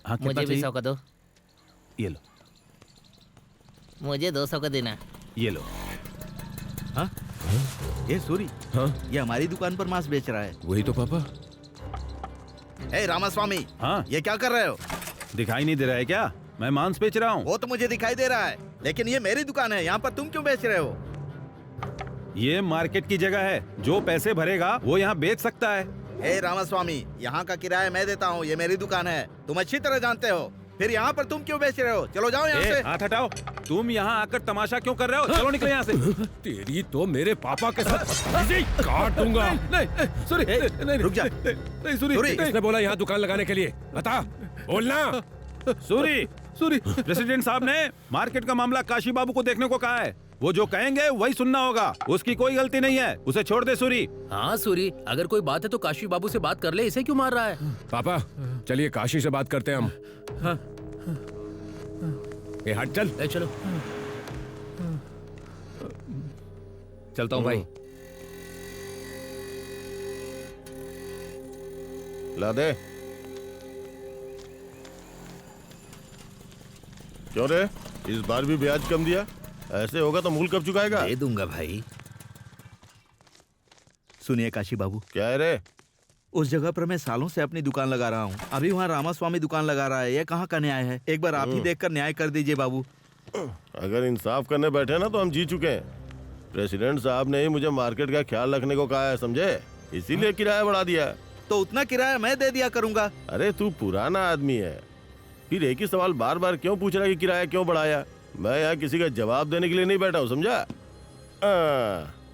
हाँ, मुझे भी 100 का दो। ये लो। मुझे 200 का देना। ये लो। हाँ? ये सूरी, हाँ? ये हमारी दुकान पर मांस बेच रहा है। वही तो पापा। ए रामास्वामी, हाँ? ये क्या कर रहे हो? दिखाई नहीं दे रहा है क्या? मैं मांस बेच रहा हूँ। वो तो मुझे दिखाई दे रहा है, लेकिन ये मेरी दुकान है, यहाँ पर तुम क्यों बेच रहे हो? ये मार्केट की जगह है, जो पैसे भरेगा वो यहाँ बेच सकता है। ए रामास्वामी, यहाँ का किराया मैं देता हूँ, ये मेरी दुकान है, तुम अच्छी तरह जानते हो। फिर यहाँ पर तुम क्यों बेच रहे हो? चलो जाओ यहाँ से। हाथ हटाओ। तुम यहाँ आकर तमाशा क्यों कर रहे हो? चलो निकलो यहाँ से। तेरी तो मेरे पापा के साथ काट दूंगा। नहीं सूरी, नहीं रुक जा। नहीं सूरी, किसने बोला यहाँ दुकान लगाने के लिए? बता, बोलना। सूरी, सूरी। प्रेसिडेंट साहब ने मार्केट का मामला काशी बाबू को देखने को कहा है। वो जो कहेंगे वही सुनना होगा। उसकी कोई गलती नहीं है, उसे छोड़ दे सूरी। हाँ सूरी, अगर कोई बात है तो काशी बाबू से बात कर ले, इसे क्यों मार रहा है? पापा चलिए काशी से बात करते हैं हम। हाँ। ए हट चल। ए चलो। चलता हूँ भाई। ला दे। क्यों रे, इस बार भी ब्याज कम दिया? ऐसे होगा तो मूल कब चुकाएगा? दे दूंगा भाई। सुनिए काशी बाबू, क्या है रे? उस जगह पर मैं सालों से अपनी दुकान लगा रहा हूँ, अभी वहाँ रामास्वामी दुकान लगा रहा है। ये कहाँ का न्याय है? एक बार आप ही देखकर न्याय कर दीजिए बाबू। अगर इंसाफ करने बैठे ना तो हम जीत चुके हैं। प्रेसिडेंट साहब ने ही मुझे मार्केट का ख्याल रखने को कहा है, समझे? इसीलिए किराया बढ़ा दिया। तो उतना किराया मैं दे दिया करूंगा। अरे तू पुराना आदमी है, फिर एक ही सवाल बार बार क्यों पूछ रहा है कि किराया क्यों बढ़ाया? मैं यहाँ किसी का जवाब देने के लिए नहीं बैठा हूँ, समझा?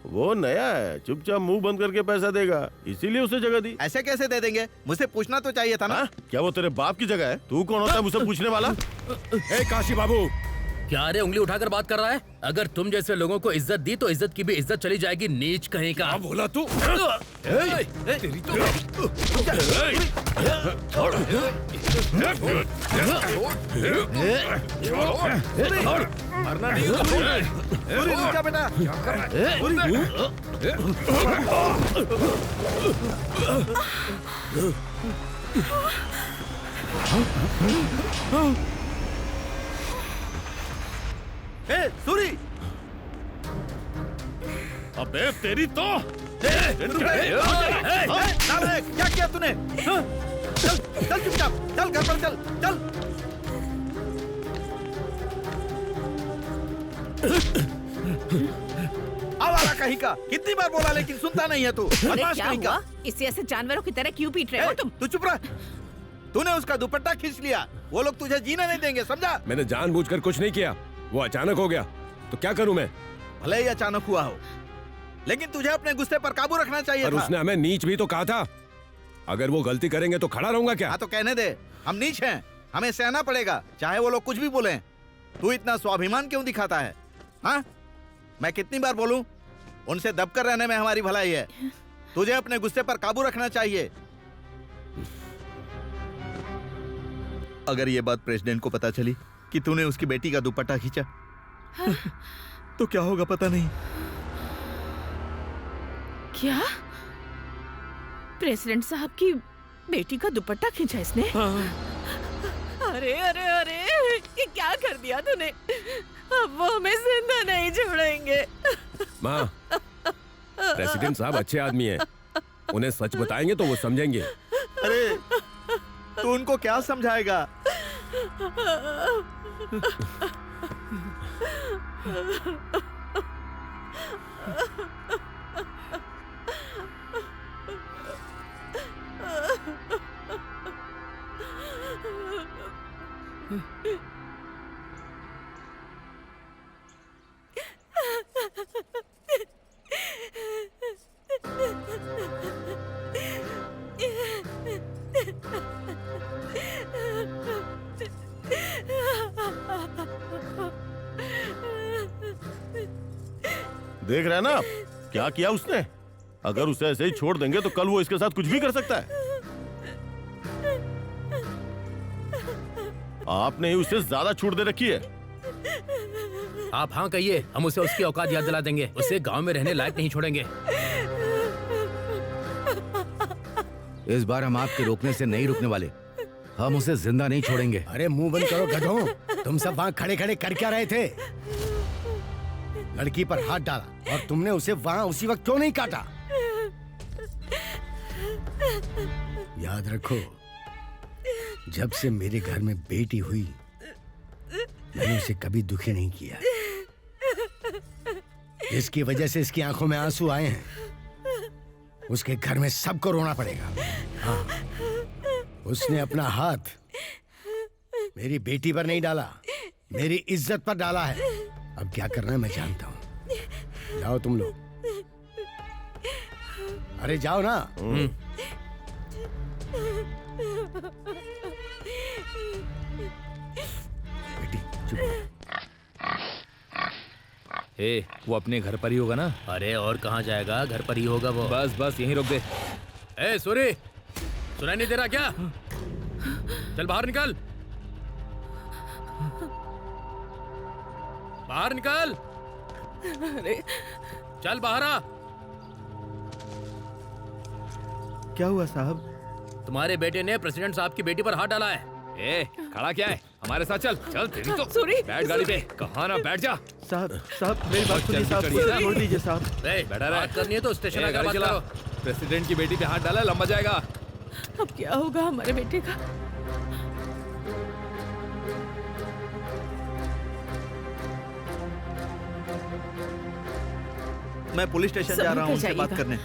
वो नया है, चुपचाप मुंह बंद करके पैसा देगा, इसीलिए उसे जगह दी। ऐसे कैसे दे देंगे? मुझसे पूछना तो चाहिए था ना। क्या वो तेरे बाप की जगह है? तू कौन होता है मुझसे पूछने वाला? ए काशी बाबू, क्या रे उंगली उठाकर बात कर रहा है? अगर तुम जैसे लोगों को इज्जत दी तो इज्जत की भी इज्जत चली जाएगी, नीच कहीं का। क्या बोला तू? तेरी तो मरना नहीं। रुक जा बेटा। ए, सूरी! अबे तेरी तो क्या किया तूने? चल चल चुपचाप, चल घर पर चल चल। आवारा कहीं का, कितनी बार बोला लेकिन सुनता नहीं है तू। अरे बदमाश क्या कहीं का। हुआ? इससे ऐसे जानवरों की तरह क्यों पीट रहे हो तुम? तू चुप रह। तूने उसका दुपट्टा खींच लिया, वो लोग तुझे जीने नहीं देंगे, समझा? मैंने जानबूझकर कुछ नहीं किया, वो अचानक हो गया, तो क्या करूं मैं? भले ही अचानक हुआ हो, लेकिन तुझे अपने गुस्से पर काबू रखना चाहिए पर था। उसने हमें नीच भी तो कहा था। अगर वो गलती करेंगे तो खड़ा रहूंगा क्या? हाँ तो कहने दे, हम नीच हैं, हमें सहना पड़ेगा, चाहे वो लोग कुछ भी बोलें। तू इतना स्वाभिमान क्यों दिखाता है? हाँ, मैं कितनी बार बोलूं, उनसे दबकर रहने में हमारी भलाई है। तुझे अपने गुस्से पर काबू रखना चाहिए। अगर ये बात प्रेसिडेंट को पता चली कि तूने उसकी बेटी का दुपट्टा खींचा, तो क्या होगा पता नहीं। क्या? प्रेसिडेंट साहब की बेटी का दुपट्टा खींचा इसने? अरे अरे अरे, ये क्या कर दिया तूने? अब वो हमें जिंदा नहीं छोड़ेंगे। माँ, प्रेसिडेंट साहब अच्छे आदमी हैं, उन्हें सच बताएंगे तो वो समझेंगे। अरे तू उनको क्या समझाएगा? देख रहे हैं ना आप, क्या किया उसने? अगर उसे ऐसे ही छोड़ देंगे तो कल वो इसके साथ कुछ भी कर सकता है। आपने ही उसे ज्यादा छूट दे रखी है। आप हाँ कहिए, हम उसे उसकी औकात याद दिला देंगे, उसे गांव में रहने लायक नहीं छोड़ेंगे। इस बार हम आपके रोकने से नहीं रुकने वाले, हम उसे जिंदा नहीं छोड़ेंगे। अरे मुंह बंद करो गधों, तुम सब वहाँ खड़े खड़े कर क्या रहे थे? लड़की पर हाथ डाला और तुमने उसे वहाँ उसी वक्त क्यों नहीं काटा? याद रखो, जब से मेरे घर में बेटी हुई मैंने उसे कभी दुखी नहीं किया। जिसकी वजह से इसकी आंखों में आंसू आए हैं, उसके घर में सबको रोना पड़ेगा। हाँ, उसने अपना हाथ मेरी बेटी पर नहीं डाला, मेरी इज्जत पर डाला है। अब क्या करना है मैं जानता हूँ। जाओ तुम लोग, अरे जाओ ना। बेटी चुप रहो। ए, वो अपने घर पर ही होगा ना? अरे और कहाँ जाएगा, घर पर ही होगा वो। बस बस यहीं रोक दे। ए सूरी, सुनाई नहीं दे रहा क्या? चल बाहर निकल, बाहर निकल। अरे चल बाहर आ। क्या हुआ साहब? तुम्हारे बेटे ने प्रेसिडेंट साहब की बेटी पर हाथ डाला है। ए, खड़ा क्या है? हमारे साथ चल। चल तेरी तो। सूरी, बैठ गाड़ी पे। कहाँ ना बैठ जा। साहब मेरी बात सुनिए जल्दी साहब, चढ़िए। छोड़ दीजिए साहब। ए, बैठा रहे। बात करनी है तो स्टेशन ए, आकर गाड़ी बात चला। करो। प्रेसिडेंट की बेटी पे हाथ डाला, लंबा जाएगा। अब क्या होगा हमारे बेटे का? मैं पुलिस स्टेशन जा रहा हूँ उनसे बात जाइएगा। करने।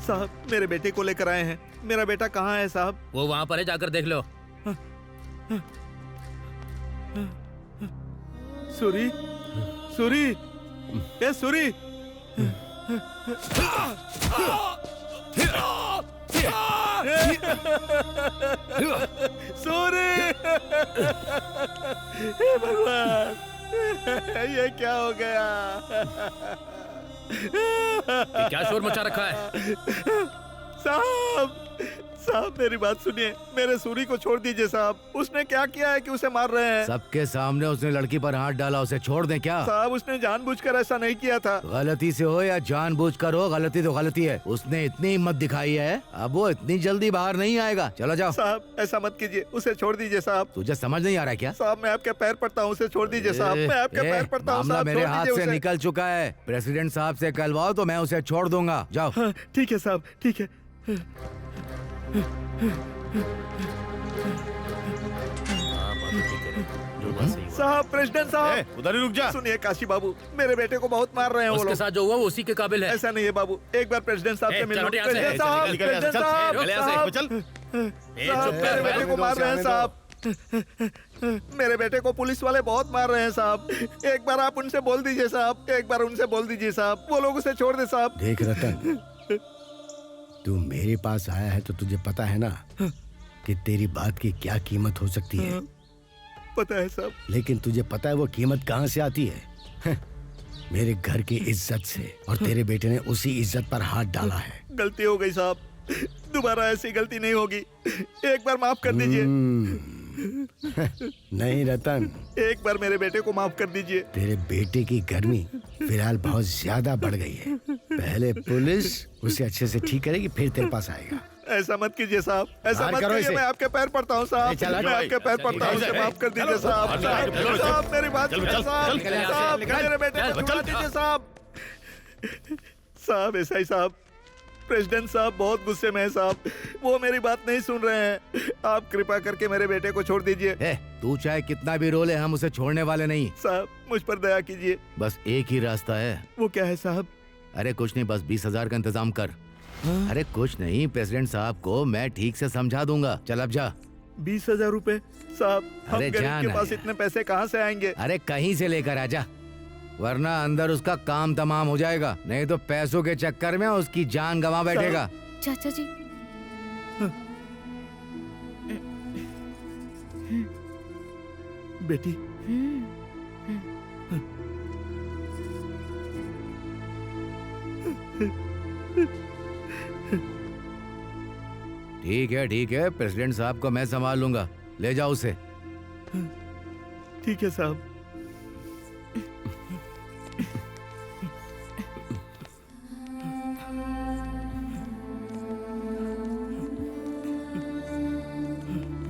साहब मेरे बेटे को लेकर आए हैं। मेरा बेटा कहाँ है साहब? वो वहाँ पर है, जाकर देख लो। सूरी, सूरी, ए सूरी। सूरी, हे भगवान, ये क्या हो गया? ये क्या शोर मचा रखा है? साहब, साहब मेरी बात सुनिए, मेरे सूरी को छोड़ दीजिए साहब। उसने क्या किया है कि उसे मार रहे हैं? सबके सामने उसने लड़की पर हाथ डाला, उसे छोड़ दें क्या? साहब उसने जानबूझकर ऐसा नहीं किया था। गलती से हो या जानबूझकर हो, गलती तो गलती है। उसने इतनी हिम्मत दिखाई है, अब वो इतनी जल्दी बाहर नहीं आएगा। चलो जाओ। साहब ऐसा मत कीजिए, उसे छोड़ दीजिए साहब। तुझे समझ नहीं आ रहा क्या? साहब मैं आपके पैर पड़ता हूँ, उसे छोड़ दीजिए साहब। मैं आपके पैर पड़ता हूँ मामला साहब, मेरे छोड़ हाथ दीजिए से उसे। निकल चुका है। प्रेसिडेंट साहब से कहलवाओ तो मैं उसे छोड़ दूंगा। जाओ। हाँ, ठीक है साहब, ठीक है। हाँ, बात तो ठीक है, जो बात सही हुआ। साहब प्रेसिडेंट साहब, उधर ही रुक जा। सुनिए काशी बाबू, मेरे बेटे को बहुत मार रहे हैं वो उसके लोग। साथ जो हुआ वो उसी के काबिल है। ऐसा नहीं है बाबू, एक बार प्रेसिडेंट साहब ए, से मिल लो। चल, यहाँ से, प्रेसिडेंट चल, साहब, निकल यहाँ से, प्रेसिडेंट चल, साहब, रुक यहाँ से, साहब, चल। ए, साहब, चुप कर, मेरे बेटे को मार रहे हैं साहब। मेरे बेटे को पुलिस वाले बहुत मार रहे हैं साहब। एक बार आप उनसे बोल दीजिए साहब, एक बार उनसे बोल दीजिए साहब, वो लोग उसे छोड़ दे साहब। देख रतन, तू मेरे पास आया है तो तुझे पता है ना कि तेरी बात की क्या कीमत हो सकती है। पता है साहब। लेकिन तुझे पता है वो कीमत कहाँ से आती है? मेरे घर की इज्जत से। और तेरे बेटे ने उसी इज्जत पर हाथ डाला है। गलती हो गई साहब, दोबारा ऐसी गलती नहीं होगी। एक बार माफ कर दीजिए। नहीं रतन, एक बार मेरे बेटे को माफ कर दीजिए। तेरे बेटे की गर्मी फिलहाल बहुत ज्यादा बढ़ गई है। पहले पुलिस उसे अच्छे से ठीक करेगी, फिर तेरे पास आएगा। ऐसा मत कीजिए साहब, ऐसा बाहर मत करो कीजिए। इसे। मैं आपके पैर पड़ता हूँ साहब, चल, मैं आपके पैर पड़ता हूँ, इसे माफ कर दीजिए साहब। साहब, साहब मेरी बात सुनिए साहब, साहब मेरे बेटे को छुड़ा दीजिए साहब। साहब ऐसा ही साहब, प्रेसिडेंट साहब बहुत गुस्से में है साहब, वो मेरी बात नहीं सुन रहे हैं। आप कृपा करके मेरे बेटे को छोड़ दीजिए। तू चाहे कितना भी रोले, हम उसे छोड़ने वाले नहीं। साहब मुझ पर दया कीजिए। बस एक ही रास्ता है। वो क्या है साहब? अरे कुछ नहीं, बस 20,000 का इंतजाम कर। अरे कुछ नहीं, प्रेसिडेंट साहब को मैं ठीक से समझा दूंगा। चल अब जा। 20,000 रुपए साहब, हम अरे गरीब जाना के पास है। इतने पैसे कहाँ से आएंगे? अरे कहीं से लेकर आजा, वरना अंदर उसका काम तमाम हो जाएगा। नहीं तो पैसों के चक्कर में उसकी जान गंवा बैठेगा। चाचा जी, बेटी, ठीक है, प्रेसिडेंट साहब को मैं संभाल लूंगा। ले जाओ उसे। ठीक है साहब।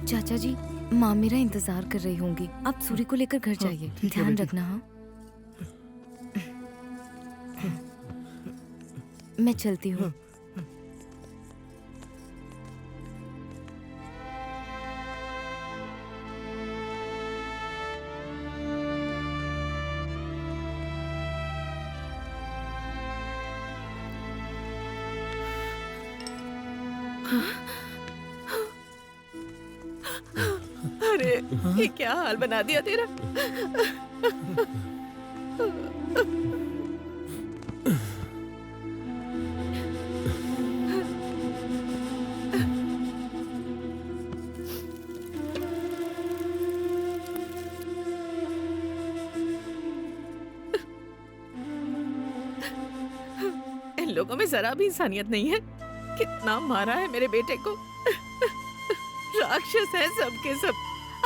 चाचा जी, माँ मेरा इंतजार कर रही होंगी। आप सूरी को लेकर घर जाइए। ठीक है ध्यान बेटी। रखना। हाँ, मैं चलती हूँ। अरे ये क्या हाल बना दिया तेरा। इन लोगों में जरा भी इंसानियत नहीं है। कितना मारा है मेरे बेटे को। राक्षस है सब के सब।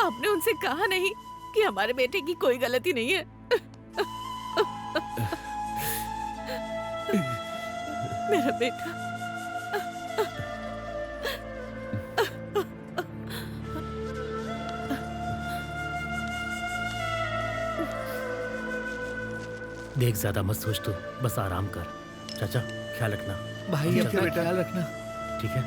आपने उनसे कहा नहीं कि हमारे बेटे की कोई गलती नहीं है। मेरा बेटा। देख, ज्यादा मत सोच तू, बस आराम कर। चाचा ख्याल रखना। भाई अपना ख्याल रखना। ठीक है।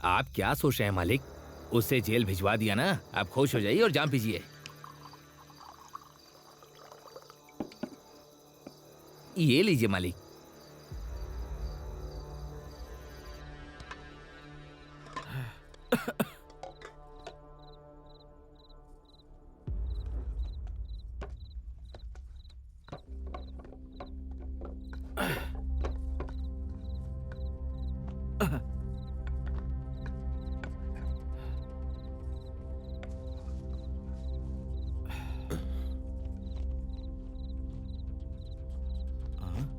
आप क्या सोच रहे हैं मालिक? उसे जेल भिजवा दिया ना, आप खुश हो जाइए और जान पीजिए। ये लीजिए मालिक।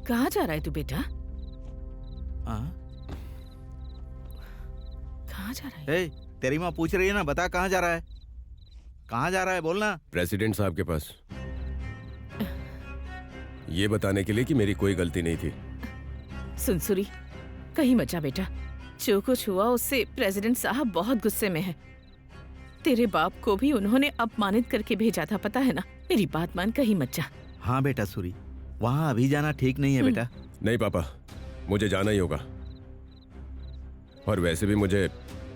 कहाँ जा रहा है तू बेटा? कहाँ जा रहा है? तेरी माँ पूछ रही है ना, बता कहाँ जा रहा है? कहाँ जा रहा है बोलना। प्रेसिडेंट साहब के पास, ये बताने के लिए कि मेरी कोई गलती नहीं थी। सुनसुरी, कहीं मत जा बेटा। जो कुछ हुआ उससे प्रेसिडेंट साहब बहुत गुस्से में है। तेरे बाप को भी उन्होंने अपमानित करके भेजा था, पता है ना। मेरी बात मान, कहीं मत जा। हाँ बेटा सूरी, वहाँ अभी जाना ठीक नहीं है बेटा। नहीं पापा, मुझे जाना ही होगा। और वैसे भी मुझे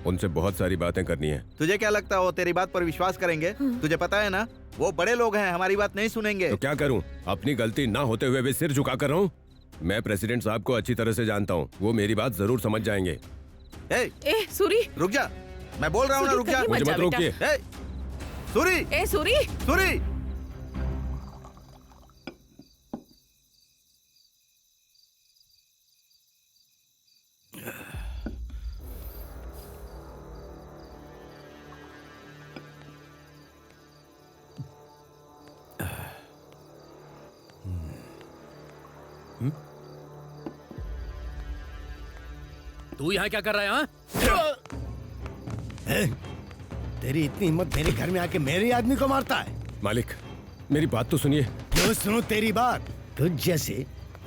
उनसे बहुत सारी बातें करनी है। तुझे क्या लगता है वो तेरी बात पर विश्वास करेंगे? तुझे पता है ना, वो बड़े लोग हैं, हमारी बात नहीं सुनेंगे। तो क्या करूं? अपनी गलती ना होते हुए भी सिर झुका कर रहा हूं। मैं प्रेसिडेंट साहब को अच्छी तरह से जानता हूं, वो मेरी बात जरूर समझ जाएंगे। ए सूरी, रुक जा, मैं बोल रहा हूँ ना, रुक जा। मुझे मत रोकिए। सूरी, ए सूरी, सूरी। तू यहाँ क्या कर रहा है? हाँ? तेरी इतनी हिम्मत मेरे घर में आके मेरे आदमी को मारता है? मालिक, मेरी बात तो सुनिए। क्यों सुनो तेरी बात? तुझ जैसे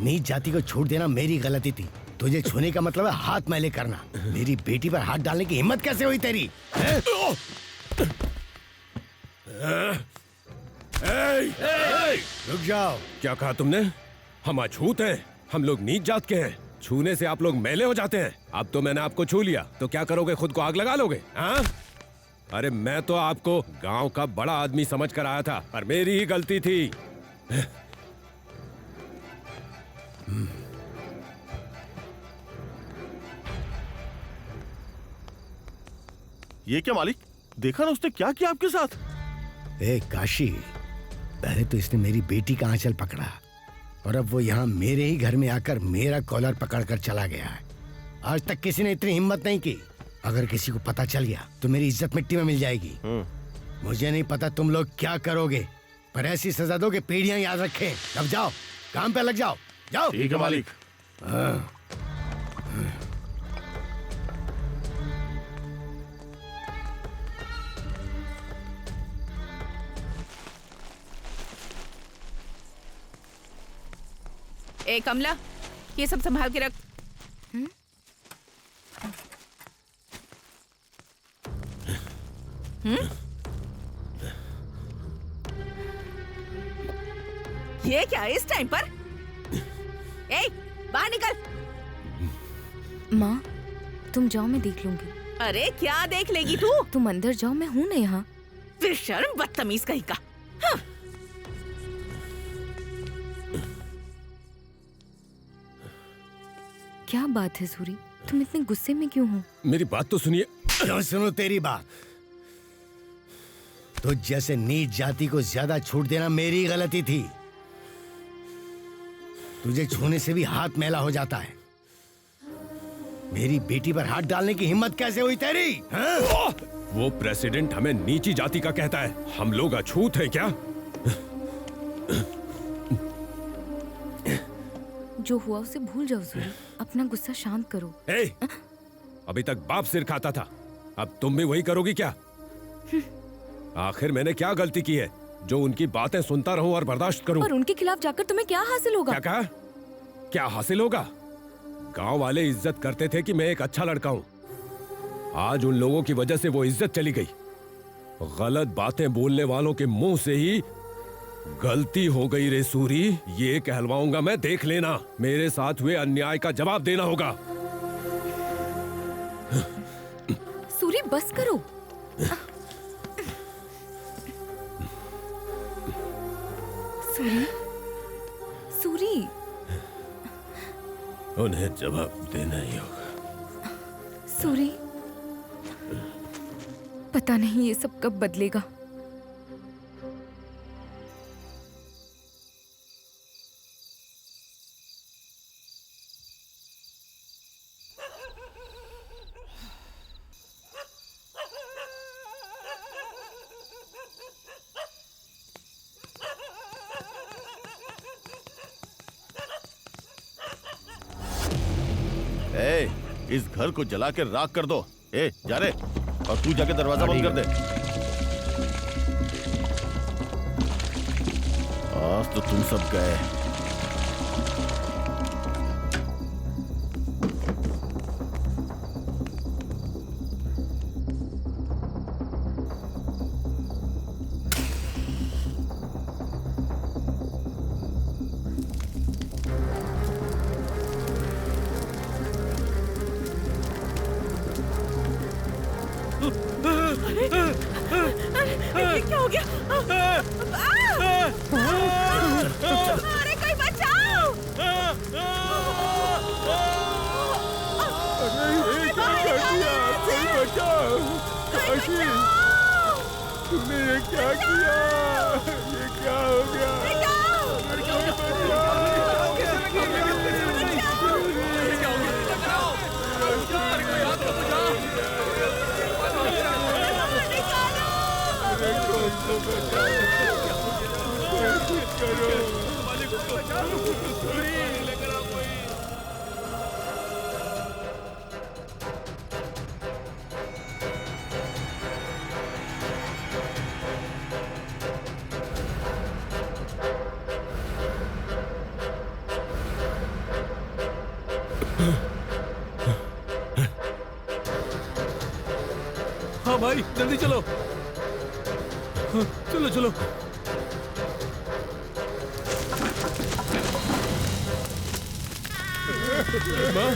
नीच जाति को छोड़ देना मेरी गलती थी। तुझे छूने का मतलब है हाथ मैले करना। मेरी बेटी पर हाथ डालने की हिम्मत कैसे हुई तेरी? रुक जाओ। क्या कहा तुमने? हम अछूत हैं, हम लोग नीच जात के हैं। छूने से आप लोग मैले हो जाते हैं। अब तो मैंने आपको छू लिया तो क्या करोगे? खुद को आग लगा लोगे? हाँ? अरे मैं तो आपको गांव का बड़ा आदमी समझ कर आया था, पर मेरी ही गलती थी। ये क्या मालिक? देखा ना उसने क्या किया आपके साथ? ए काशी, पहले तो इसने मेरी बेटी का आंचल पकड़ा और अब वो यहाँ मेरे ही घर में आकर मेरा कॉलर पकड़कर चला गया है। आज तक किसी ने इतनी हिम्मत नहीं की। अगर किसी को पता चल गया तो मेरी इज्जत मिट्टी में मिल जाएगी। मुझे नहीं पता तुम लोग क्या करोगे, पर ऐसी सजा दो कि पीढ़ियां याद रखें। अब जाओ, काम पे लग जाओ। जाओ। ठीक है मालिक। ए कमला, ये सब संभाल के रख। ये क्या इस टाइम पर? ए, बाहर निकल। माँ, तुम जाओ, मैं देख लूंगी। अरे क्या देख लेगी तू? तुम अंदर जाओ, मैं हूँ ना यहाँ। बेशर्म, बदतमीज कहीं का। हाँ। क्या बात है सूरी, तुम इतने गुस्से में क्यों हो? मेरी बात तो सुनिए। क्यों सुनो तेरी बात? तो जैसे नीच जाति को ज्यादा छूट देना मेरी गलती थी। तुझे छूने से भी हाथ मैला हो जाता है। मेरी बेटी पर हाथ डालने की हिम्मत कैसे हुई तेरी? हाँ? वो प्रेसिडेंट हमें नीची जाति का कहता है, हम लोग अछूत हैं क्या? जो हुआ उसे भूल जाओ सूरी, अपना गुस्सा शांत करो। ए, अभी तक बाप सिर खाता था, अब तुम भी वही करोगी क्या? आखिर मैंने क्या गलती की है जो उनकी बातें सुनता रहूं और बर्दाश्त करूं? और उनके खिलाफ जाकर तुम्हें क्या हासिल होगा? क्या कहा? क्या हासिल होगा? गांव वाले इज्जत करते थे कि मैं एक अच्छा लड़का हूं। आज उन लोगों की वजह से वो इज्जत चली गई। गलत बातें बोलने वालों के मुंह से ही गलती हो गई रे सूरी, ये कहलवाऊंगा मैं, देख लेना। मेरे साथ हुए अन्याय का जवाब देना होगा। सूरी बस करो। सूरी, सूरी, उन्हें जवाब देना ही होगा। सूरी, पता नहीं ये सब कब बदलेगा। ए, इस घर को जला के राख कर दो। ए, जा रे, और तू जाके दरवाजा बंद कर दे। आज तो तुम सब गए। ये क्या हो गया? अरे कोई बचाओ! तुमने ये क्या किया? ये क्या हो गया? हाँ भाई, जल्दी चलो। चलो चलो। माँ,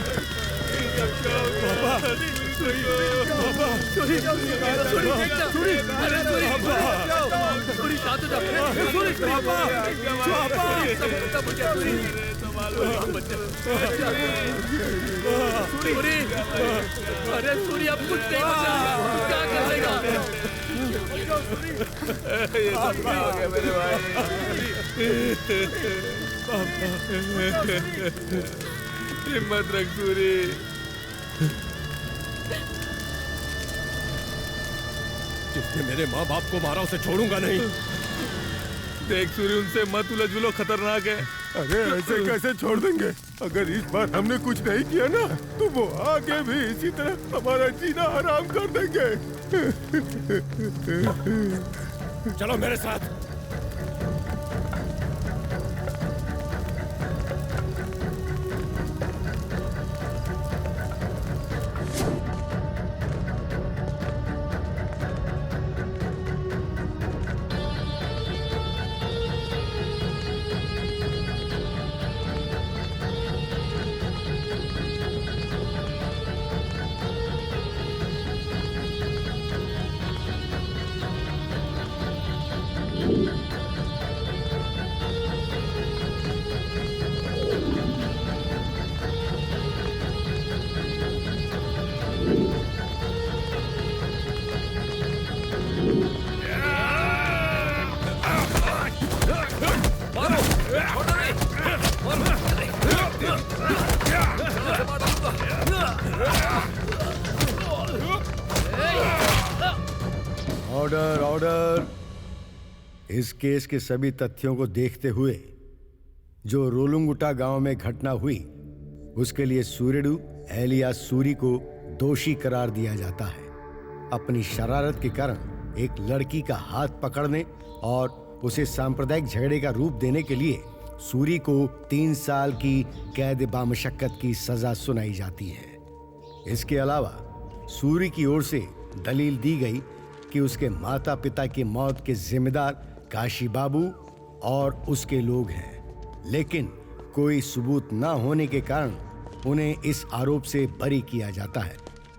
अरे सूरी, अब कुछ नहीं बचा, क्या करेगा? ये सब क्या हो गया मेरे भाई? हिम्मत रख सूरी। जिसने मेरे माँ बाप को मारा उसे छोड़ूंगा नहीं। देख सूरी, उनसे मत उलझ बुलो, खतरनाक है। अरे ऐसे कैसे छोड़ देंगे? अगर इस बार हमने कुछ नहीं किया ना, तो वो आगे भी इसी तरह हमारा जीना हराम कर देंगे। चलो मेरे साथ। Order order. इस केस के सभी तथ्यों को देखते हुए जो रोलुंगुटा गांव में घटना हुई उसके लिए सूर्यडू एलिया सूरी को दोषी करार दिया जाता है। अपनी शरारत के कारण एक लड़की का हाथ पकड़ने और उसे सांप्रदायिक झगड़े का रूप देने के लिए सूरी को 3 साल की कैद बामशक्कत की सजा सुनाई जाती है। इसके अलावा सूरी की ओर से दलील दी गई कि उसके माता पिता की मौत के जिम्मेदार काशी बाबू और उसके लोग हैं, लेकिन कोई सबूत न होने के कारण उन्हें इस आरोप से बरी किया जाता है।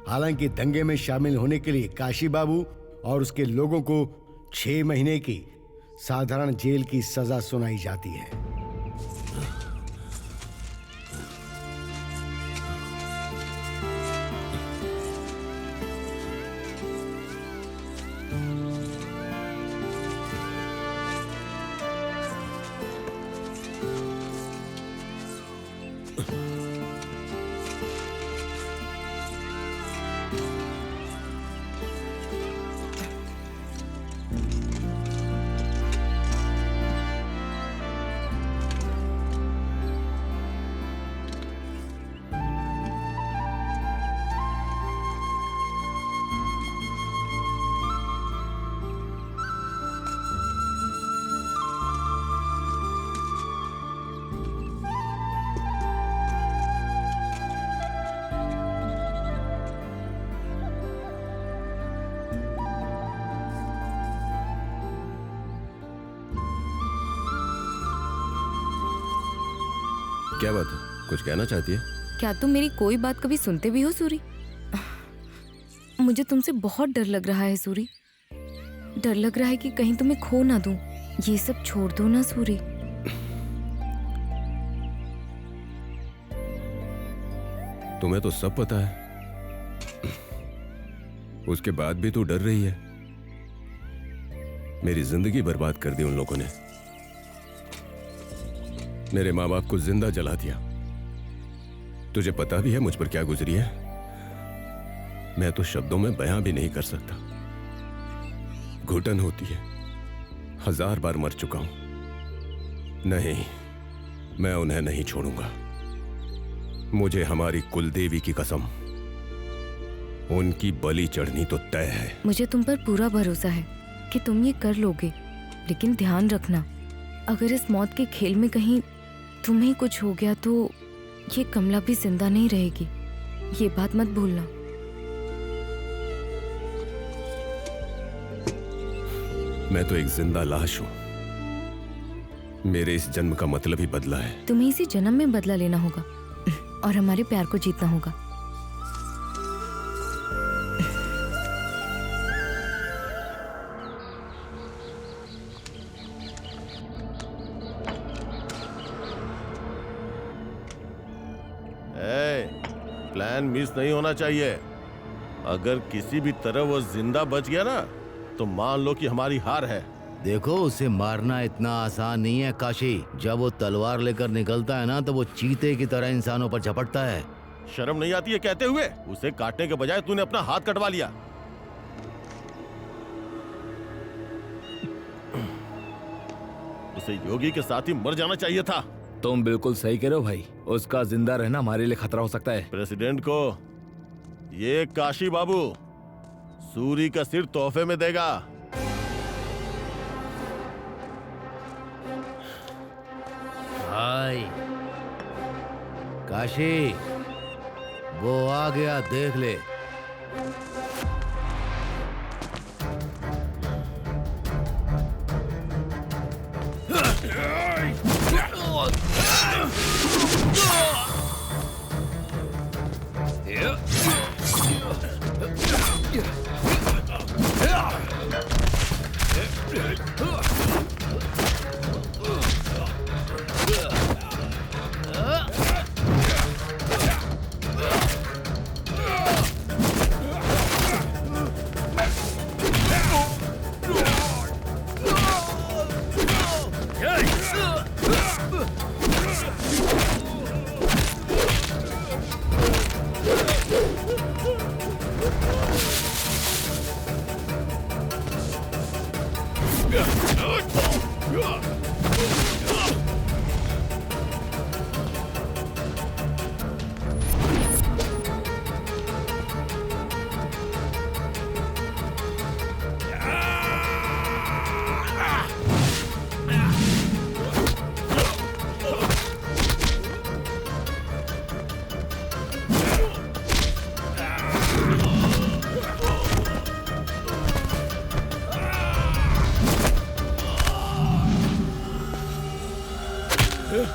हालांकि दंगे में शामिल होने के लिए काशी बाबू और उसके लोगों को 6 महीने की साधारण जेल की सजा सुनाई जाती है। क्या बात है, कुछ कहना चाहती है? क्या तुम मेरी कोई बात कभी सुनते भी हो सूरी? मुझे तुमसे बहुत डर लग रहा है सूरी। डर लग रहा है कि कहीं तुम्हें खो ना दूं। ये सब छोड़ दो ना सूरी। तुम्हें तो सब पता है, उसके बाद भी तू डर रही है। मेरी जिंदगी बर्बाद कर दी उन लोगों ने। मेरे माँ बाप को जिंदा जला दिया। तुझे पता भी है मुझ पर क्या गुजरी है? मैं तो शब्दों में बयां भी नहीं कर सकता। घुटन होती है। 1000 बार मर चुका हूं। नहीं, मैं उन्हें नहीं छोड़ूंगा। मुझे हमारी कुलदेवी की कसम, उनकी बलि चढ़नी तो तय है। मुझे तुम पर पूरा भरोसा है कि तुम ये कर लोगे, लेकिन ध्यान रखना, अगर इस मौत के खेल में कहीं तुम्हें कुछ हो गया तो ये कमला भी जिंदा नहीं रहेगी। ये बात मत भूलना। मैं तो एक जिंदा लाश हूं। मेरे इस जन्म का मतलब ही बदला है। तुम्हें इसी जन्म में बदला लेना होगा और हमारे प्यार को जीतना होगा। प्लान मिस नहीं होना चाहिए। अगर किसी भी तरह वो जिंदा बच गया ना तो मान लो कि हमारी हार है। देखो, उसे मारना इतना आसान नहीं है काशी। जब वो तलवार लेकर निकलता है ना तो वो चीते की तरह इंसानों पर झपटता है। शर्म नहीं आती है कहते हुए? उसे काटने के बजाय तूने अपना हाथ कटवा लिया। उसे योगी के साथ ही मर जाना चाहिए था। तुम बिल्कुल सही कह रहे हो भाई। उसका जिंदा रहना हमारे लिए खतरा हो सकता है। प्रेसिडेंट को ये काशी बाबू सूरी का सिर तोहफे में देगा। भाई काशी, वो आ गया, देख ले। चलो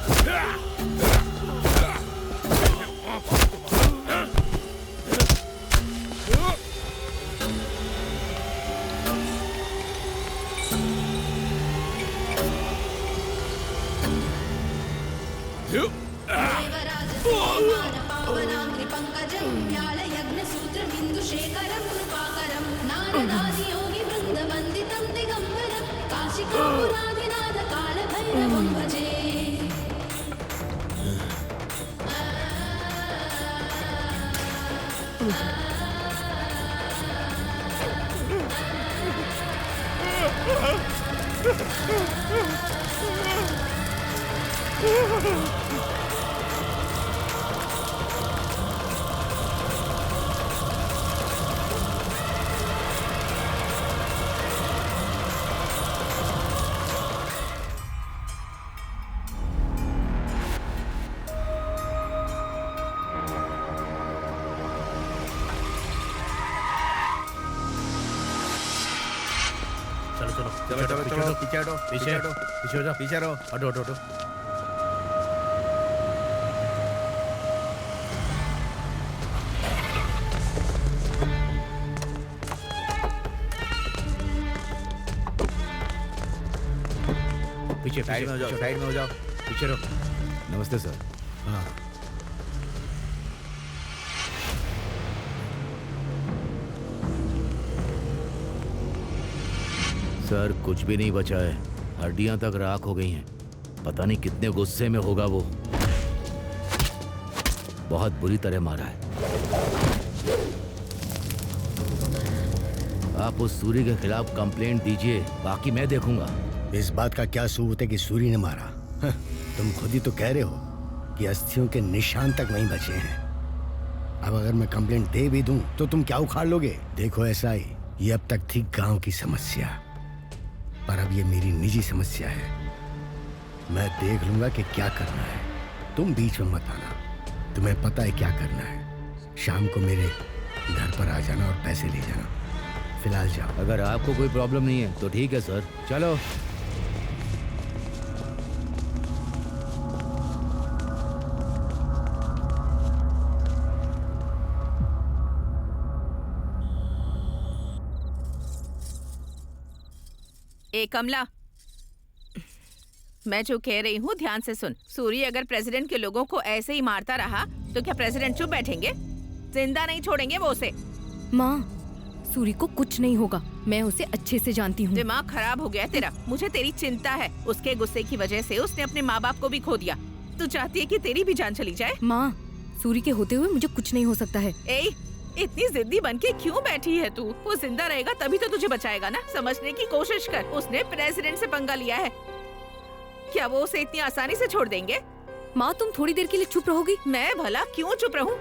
चलो चलो पीछे हटो पीछे हटो पीछे हो जाओ, पीछे रहो। हटो हटो हटो। पीछे साइड में हो जाओ, पीछे साइड में हो जाओ। पीछे रहो। नमस्ते सर। हाँ सर कुछ भी नहीं बचा है, हड्डियां तक राख हो गई हैं। पता नहीं कितने गुस्से में होगा वो। बहुत बुरी तरह मारा है। आप उस सूरी के खिलाफ कंप्लेंट दीजिए, बाकी मैं देखूंगा। इस बात का क्या सबूत है कि सूरी ने मारा? तुम खुद ही तो कह रहे हो कि अस्थियों के निशान तक नहीं बचे हैं। अब अगर मैं कंप्लेंट दे भी दूं तो तुम क्या उखाड़ लोगे? देखो ऐसा ही, ये अब तक थी गांव की समस्या, पर अब ये मेरी निजी समस्या है। मैं देख लूंगा कि क्या करना है, तुम बीच में मत आना। तुम्हें पता है क्या करना है। शाम को मेरे घर पर आ जाना और पैसे ले जाना। फिलहाल जाओ। अगर आपको कोई प्रॉब्लम नहीं है तो ठीक है सर, चलो। ए कमला, मैं जो कह रही हूँ ध्यान से सुन। सूरी अगर प्रेसिडेंट के लोगों को ऐसे ही मारता रहा तो क्या प्रेसिडेंट चुप बैठेंगे? जिंदा नहीं छोड़ेंगे वो उसे। माँ, सूरी को कुछ नहीं होगा, मैं उसे अच्छे से जानती हूँ। दिमाग खराब हो गया तेरा। मुझे तेरी चिंता है। उसके गुस्से की वजह से उसने अपने माँ बाप को भी खो दिया। तू चाहती है कि तेरी भी जान चली जाए? माँ, सूरी के होते हुए मुझे कुछ नहीं हो सकता है। इतनी जिद्दी बनके क्यों बैठी है तू? वो जिंदा रहेगा तभी तो तुझे बचाएगा ना। समझने की कोशिश कर। उसने प्रेसिडेंट से पंगा लिया है। क्या वो उसे इतनी आसानी से छोड़ देंगे? माँ, तुम थोड़ी देर के लिए चुप रहोगी? मैं भला क्यों चुप रहूं?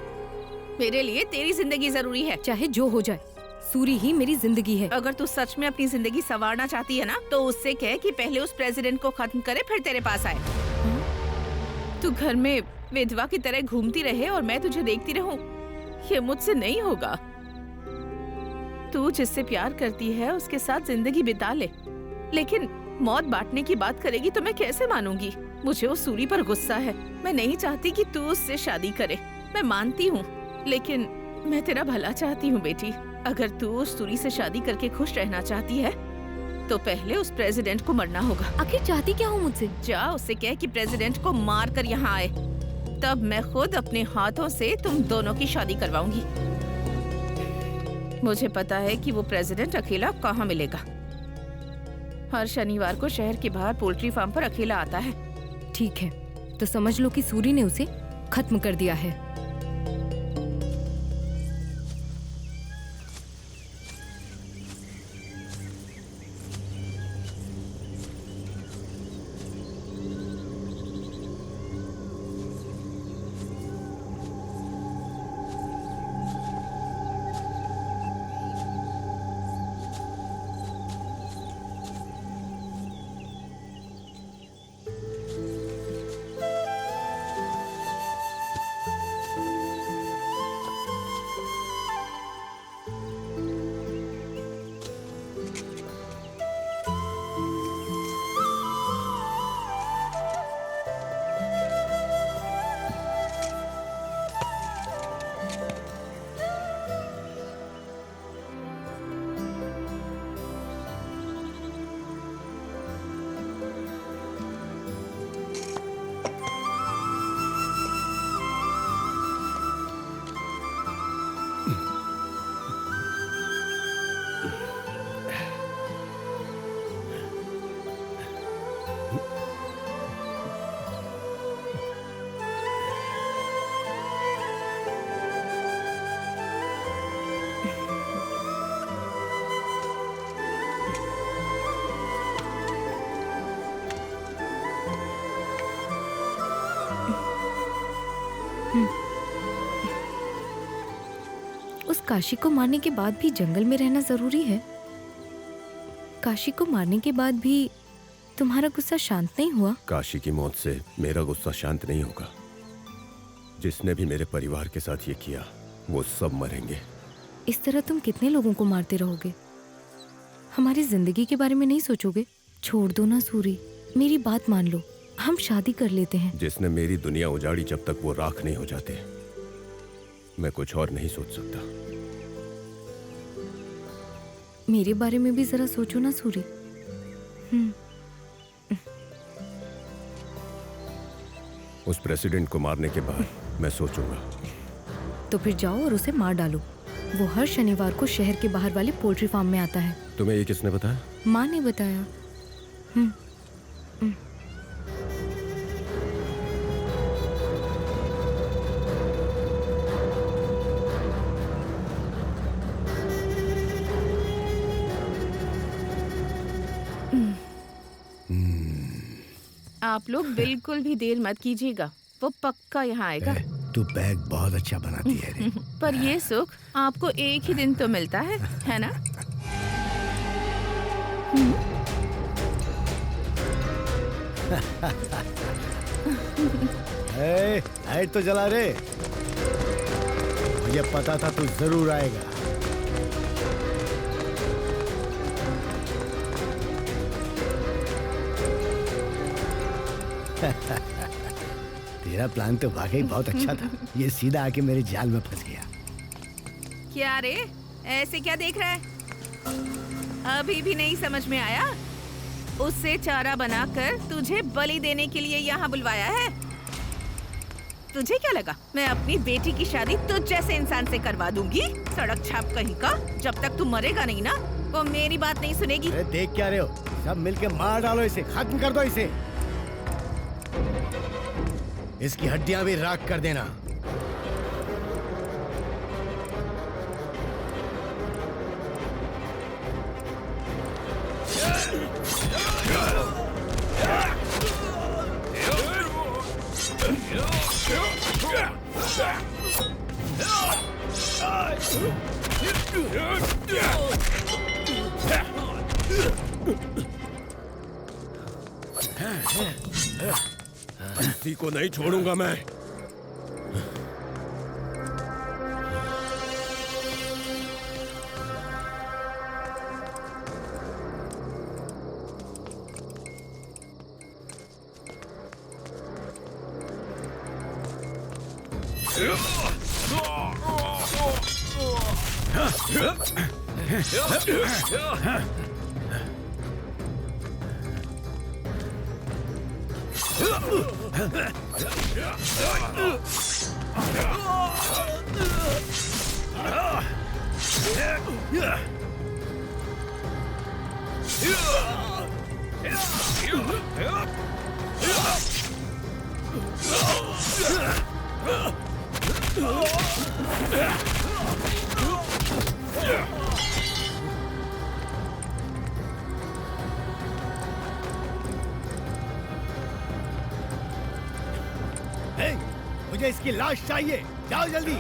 मेरे लिए तेरी जिंदगी जरूरी है। चाहे जो हो जाए, सूरी ही मेरी जिंदगी है। अगर तू सच में अपनी जिंदगी संवारना चाहती है ना, तो उससे कह कि पहले उस प्रेसिडेंट को खत्म करे फिर तेरे पास आए। तू घर में विधवा की तरह घूमती रहे और मैं तुझे देखती रहूं, ये मुझसे नहीं होगा। तू जिससे प्यार करती है उसके साथ जिंदगी बिता ले, लेकिन मौत बांटने की बात करेगी तो मैं कैसे मानूंगी? मुझे उस सूरी पर गुस्सा है। मैं नहीं चाहती कि तू उससे शादी करे। मैं मानती हूँ, लेकिन मैं तेरा भला चाहती हूँ बेटी। अगर तू उस सूरी से शादी करके खुश रहना चाहती है तो पहले उस प्रेसिडेंट को मरना होगा। आखिर चाहती क्या हूँ मुझसे? जा उससे कह कि प्रेसिडेंट को मार कर यहाँ आए, तब मैं खुद अपने हाथों से तुम दोनों की शादी करवाऊंगी। मुझे पता है कि वो प्रेसिडेंट अकेला कहाँ मिलेगा। हर शनिवार को शहर के बाहर पोल्ट्री फार्म पर अकेला आता है। ठीक है, तो समझ लो कि सूरी ने उसे खत्म कर दिया है। उस काशी को मारने के बाद भी जंगल में रहना जरूरी है? काशी को मारने के बाद भी तुम्हारा गुस्सा शांत नहीं हुआ? काशी की मौत से मेरा गुस्सा शांत नहीं होगा। जिसने भी मेरे परिवार के साथ ये किया वो सब मरेंगे। इस तरह तुम कितने लोगों को मारते रहोगे? हमारी जिंदगी के बारे में नहीं सोचोगे? छोड़ दो ना सूरी, मेरी बात मान लो, हम शादी कर लेते हैं। जिसने मेरी दुनिया उजाड़ी, जब तक वो राख नहीं हो जाते मैं कुछ और नहीं सोच सकता। मेरे बारे में भी जरा सोचो ना सूरी। उस प्रेसिडेंट को मारने के बाद मैं सोचूंगा। तो फिर जाओ और उसे मार डालो। वो हर शनिवार को शहर के बाहर वाले पोल्ट्री फार्म में आता है। तुम्हें ये किसने बताया? माँ ने बताया। आप लोग बिल्कुल भी देर मत कीजिएगा, वो पक्का यहाँ आएगा। तू बैग बहुत अच्छा बनाती है रे। पर ये सुख आपको एक ही दिन तो मिलता है ना? लाइट तो जला रे, मुझे पता था तू जरूर आएगा। तेरा प्लान तो वाकई बहुत अच्छा था। ये सीधा आके मेरे जाल में फंस गया। क्या रे, ऐसे क्या देख रहा है? अभी भी नहीं समझ में आया? उससे चारा बनाकर तुझे बलि देने के लिए यहाँ बुलवाया है। तुझे क्या लगा मैं अपनी बेटी की शादी तुझ जैसे इंसान से करवा दूंगी? सड़क छाप कहीं का। जब तक तू मरेगा नहीं ना, वो मेरी बात नहीं सुनेगी। अरे देख क्या रहे हो, सब मिलके मार डालो इसे, खत्म कर दो इसे। इसकी हड्डियां भी राख कर देना। किसी को नहीं छोड़ूंगा मैं। मुझे इसकी लाश चाहिए, जाओ जल्दी।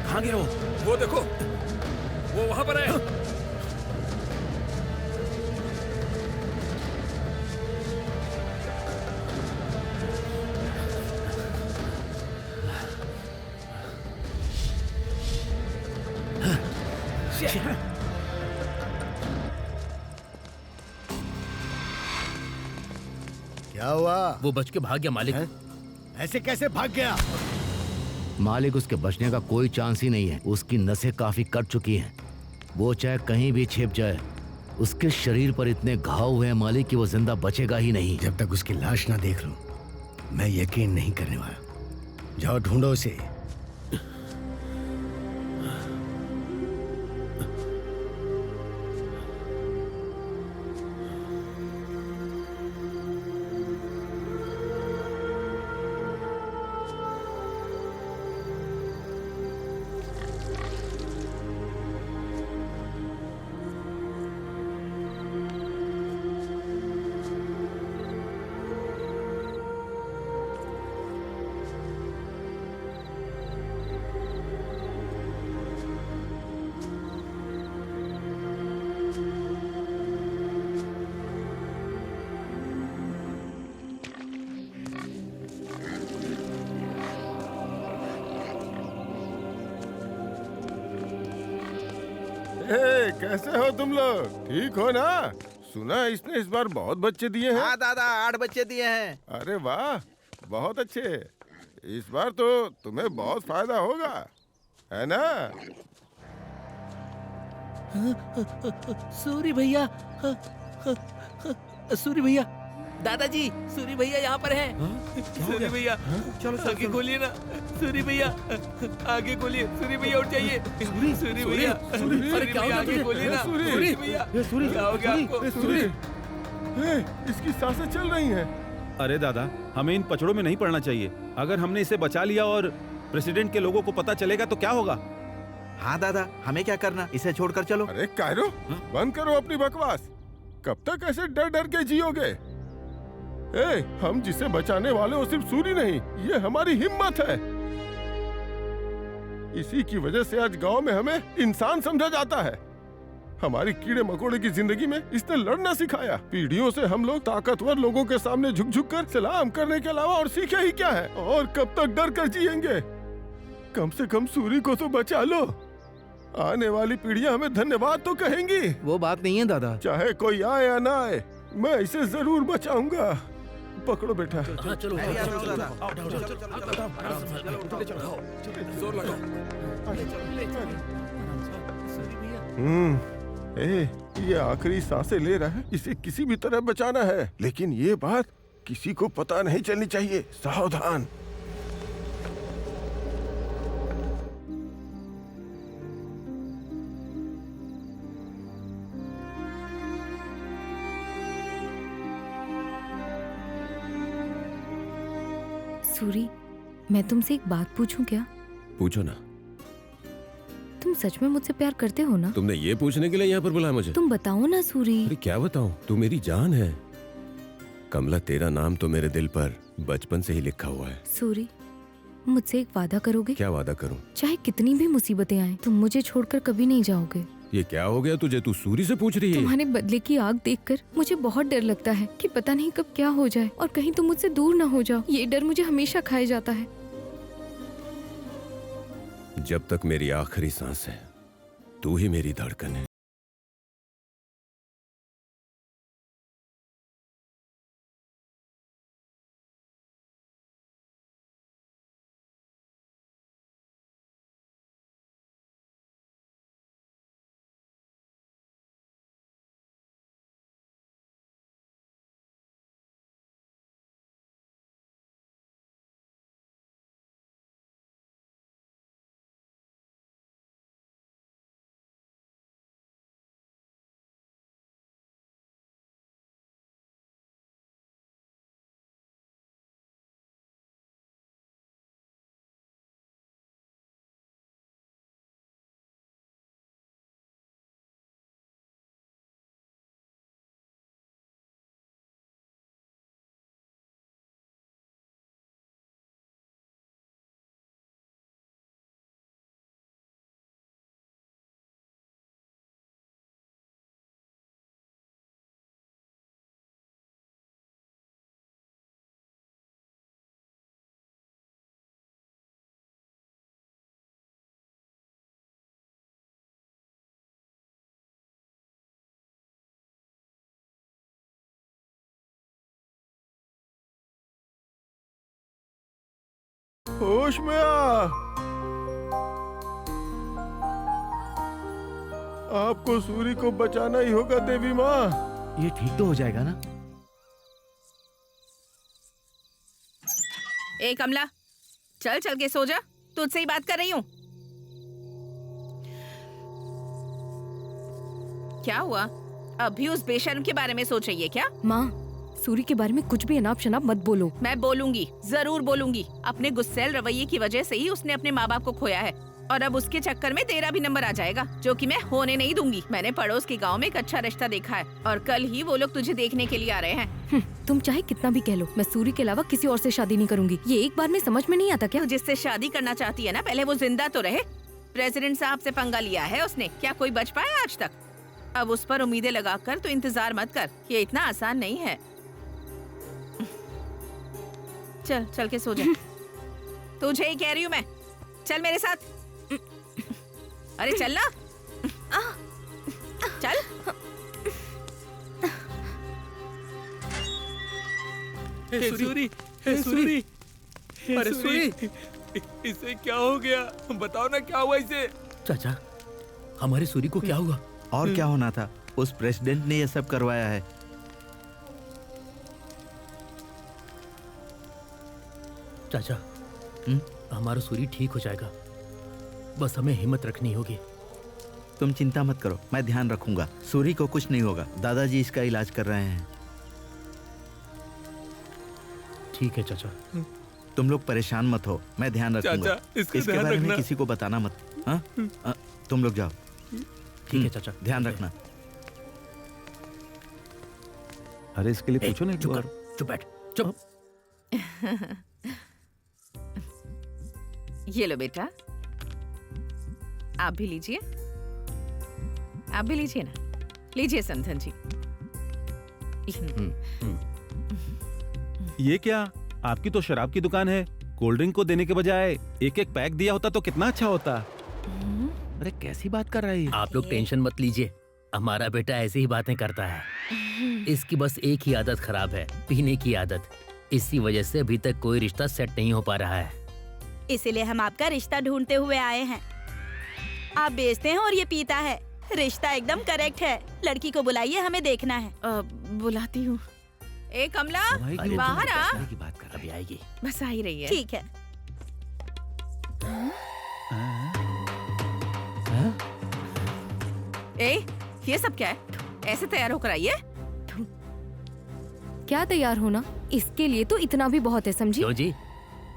कहाँ गया वो देखो, वो वहां पर है। क्या हुआ? वो बच के भाग गया मालिक। ऐसे कैसे भाग गया? मालिक, उसके बचने का कोई चांस ही नहीं है। उसकी नसें काफी कट चुकी हैं। वो चाहे कहीं भी छिप जाए, उसके शरीर पर इतने घाव हुए हैं मालिक कि वो जिंदा बचेगा ही नहीं। जब तक उसकी लाश ना देख लूं, मैं यकीन नहीं करने वाला। जाओ ढूंढो उसे। कैसे हो तुम लोग? ठीक हो ना? सुना इसने इस बार बहुत बच्चे दिए हैं। हाँ दादा, 8 बच्चे दिए हैं। अरे वाह, बहुत अच्छे। इस बार तो तुम्हें बहुत फायदा होगा, है ना? सूरी भैया, सूरी भैया, दादाजी, सूरी भैया यहाँ पर हैं। सूरी भैया, चलो आगे खोलिए ना। सूरी भैया, आगे खोलिए। सूरी भैया उठ जाइए। सूरी भैया, अरे क्या हो गया? आगे खोलिए ना। सूरी भैया, क्या हो गया आपको? इसकी सांसें चल रही हैं। अरे दादा, हमें इन पचड़ों में नहीं पड़ना चाहिए। अगर हमने इसे बचा लिया और प्रेसिडेंट के लोगों को पता चलेगा तो क्या होगा? हाँ दादा, हमें क्या करना, इसे छोड़कर चलो। अरे कायरो, बंद करो अपनी बकवास। कब तक ऐसे डर डर के जियोगे? हम जिसे बचाने वाले वो सिर्फ सूरी नहीं, ये हमारी हिम्मत है। इसी की वजह से आज गांव में हमें इंसान समझा जाता है। हमारी कीड़े मकोड़े की जिंदगी में इसने लड़ना सिखाया। पीढ़ियों से हम लोग ताकतवर लोगों के सामने झुक झुक कर सलाम करने के अलावा और सीखे ही क्या है? और कब तक डर कर जिएंगे? कम से कम सूरी को तो बचा लो। आने वाली पीढ़ियां हमें धन्यवाद तो कहेंगी। वो बात नहीं है दादा। चाहे कोई आए या ना आए, मैं इसे जरूर बचाऊंगा। पकड़ो बेटा। चलो ये आखिरी सांसें ले रहा है, इसे किसी भी तरह बचाना है। लेकिन ये बात किसी को पता नहीं चलनी चाहिए। सावधान। सूरी, मैं तुमसे एक बात पूछूं क्या? पूछो ना। तुम सच में मुझसे प्यार करते हो ना? तुमने ये पूछने के लिए यहाँ पर बुलाया मुझे? तुम बताओ ना सूरी। अरे क्या बताऊं, तू मेरी जान है। कमला, तेरा नाम तो मेरे दिल पर बचपन से ही लिखा हुआ है। सूरी, मुझसे एक वादा करोगे? क्या वादा करूं? चाहे कितनी भी मुसीबतें आए, तुम मुझे छोड़कर कभी नहीं जाओगे। ये क्या हो गया तुझे? तू सूरी से पूछ रही है? तुम्हारे बदले की आग देखकर मुझे बहुत डर लगता है कि पता नहीं कब क्या हो जाए और कहीं तुम मुझसे दूर न हो जाओ। ये डर मुझे हमेशा खाए जाता है। जब तक मेरी आखिरी सांस है, तू ही मेरी धड़कन है। होश में आ। आपको सूरी को बचाना ही होगा देवी माँ। ये ठीक तो हो जाएगा ना? ए कमला, चल चल के सो जा, तुझसे ही बात कर रही हूँ। क्या हुआ? अभी उस बेशर्म के बारे में सोच रही है क्या? माँ, सूरी के बारे में कुछ भी अनाप शनाप मत बोलो। मैं बोलूंगी, जरूर बोलूंगी। अपने गुस्सैल रवैये की वजह से ही उसने अपने माँ बाप को खोया है और अब उसके चक्कर में तेरा भी नंबर आ जाएगा, जो कि मैं होने नहीं दूंगी। मैंने पड़ोस के गांव में एक अच्छा रिश्ता देखा है और कल ही वो लोग तुझे देखने के लिए आ रहे हैं। तुम चाहे कितना भी कह लो, मैं सूरी के अलावा किसी और से शादी नहीं करूंगी। ये एक बार में समझ में नहीं आता क्या? तू जिससे शादी करना चाहती है ना, पहले वो जिंदा तो रहे। प्रेसिडेंट साहब से पंगा लिया है उसने, क्या कोई बच पाया आज तक? अब उस पर उम्मीदें लगाकर तो इंतजार मत कर, ये इतना आसान नहीं है। चल चल के सो जा। तुझे ही कह रही हूँ मैं, चल मेरे साथ। अरे चल ना, चल। हे सूरी, हे सूरी, अरे सूरी, इसे क्या हो गया? बताओ ना क्या हुआ इसे? चाचा, हमारे सूरी को क्या हुआ? और क्या होना था? उस प्रेसिडेंट ने ये सब करवाया है। चाचा, हमारा सूरी ठीक हो जाएगा, बस हमें हिम्मत रखनी होगी। तुम चिंता मत करो, मैं ध्यान रखूंगा। सूरी को कुछ नहीं होगा, दादाजी इसका इलाज कर रहे हैं। ठीक है चाचा। तुम लोग परेशान मत हो, मैं ध्यान रखूंगा। चाचा, इसका इसके ध्यान बारे में रखना। किसी को बताना मत। हाँ? तुम लोग जाओ। ठीक है चाचा, ध्यान रखना। अरे इसके लिए पूछो ना एक चुप बार। कर, चुप बैठ, चुप। ये लो बेटा, आप भी लीजिए, आप भी लीजिए ना, लीजिए समधन जी। ये क्या? आपकी तो शराब की दुकान है, कोल्ड ड्रिंक को देने के बजाय एक एक पैक दिया होता तो कितना अच्छा होता। अरे कैसी बात कर रहा है ये? आप लोग टेंशन मत लीजिए, हमारा बेटा ऐसी ही बातें करता है। इसकी बस एक ही आदत खराब है, पीने की आदत। इसी वजह से अभी तक कोई रिश्ता सेट नहीं हो पा रहा है। इसीलिए हम आपका रिश्ता ढूंढते हुए आए हैं। आप बेचते हैं और ये पीता है। रिश्ता एकदम करेक्ट है। लड़की को बुलाइए, हमें देखना है। बुलाती हूँ। ए कमला, अरे बाहर आ। की बात कर, अभी आएगी। बस आ ही रही है। ठीक है। ए, ये सब क्या है? ऐसे तैयार होकर आई है? क्या तैयार होना? इसके लिए तो इतना भी बहुत है, समझी? क्यों जी,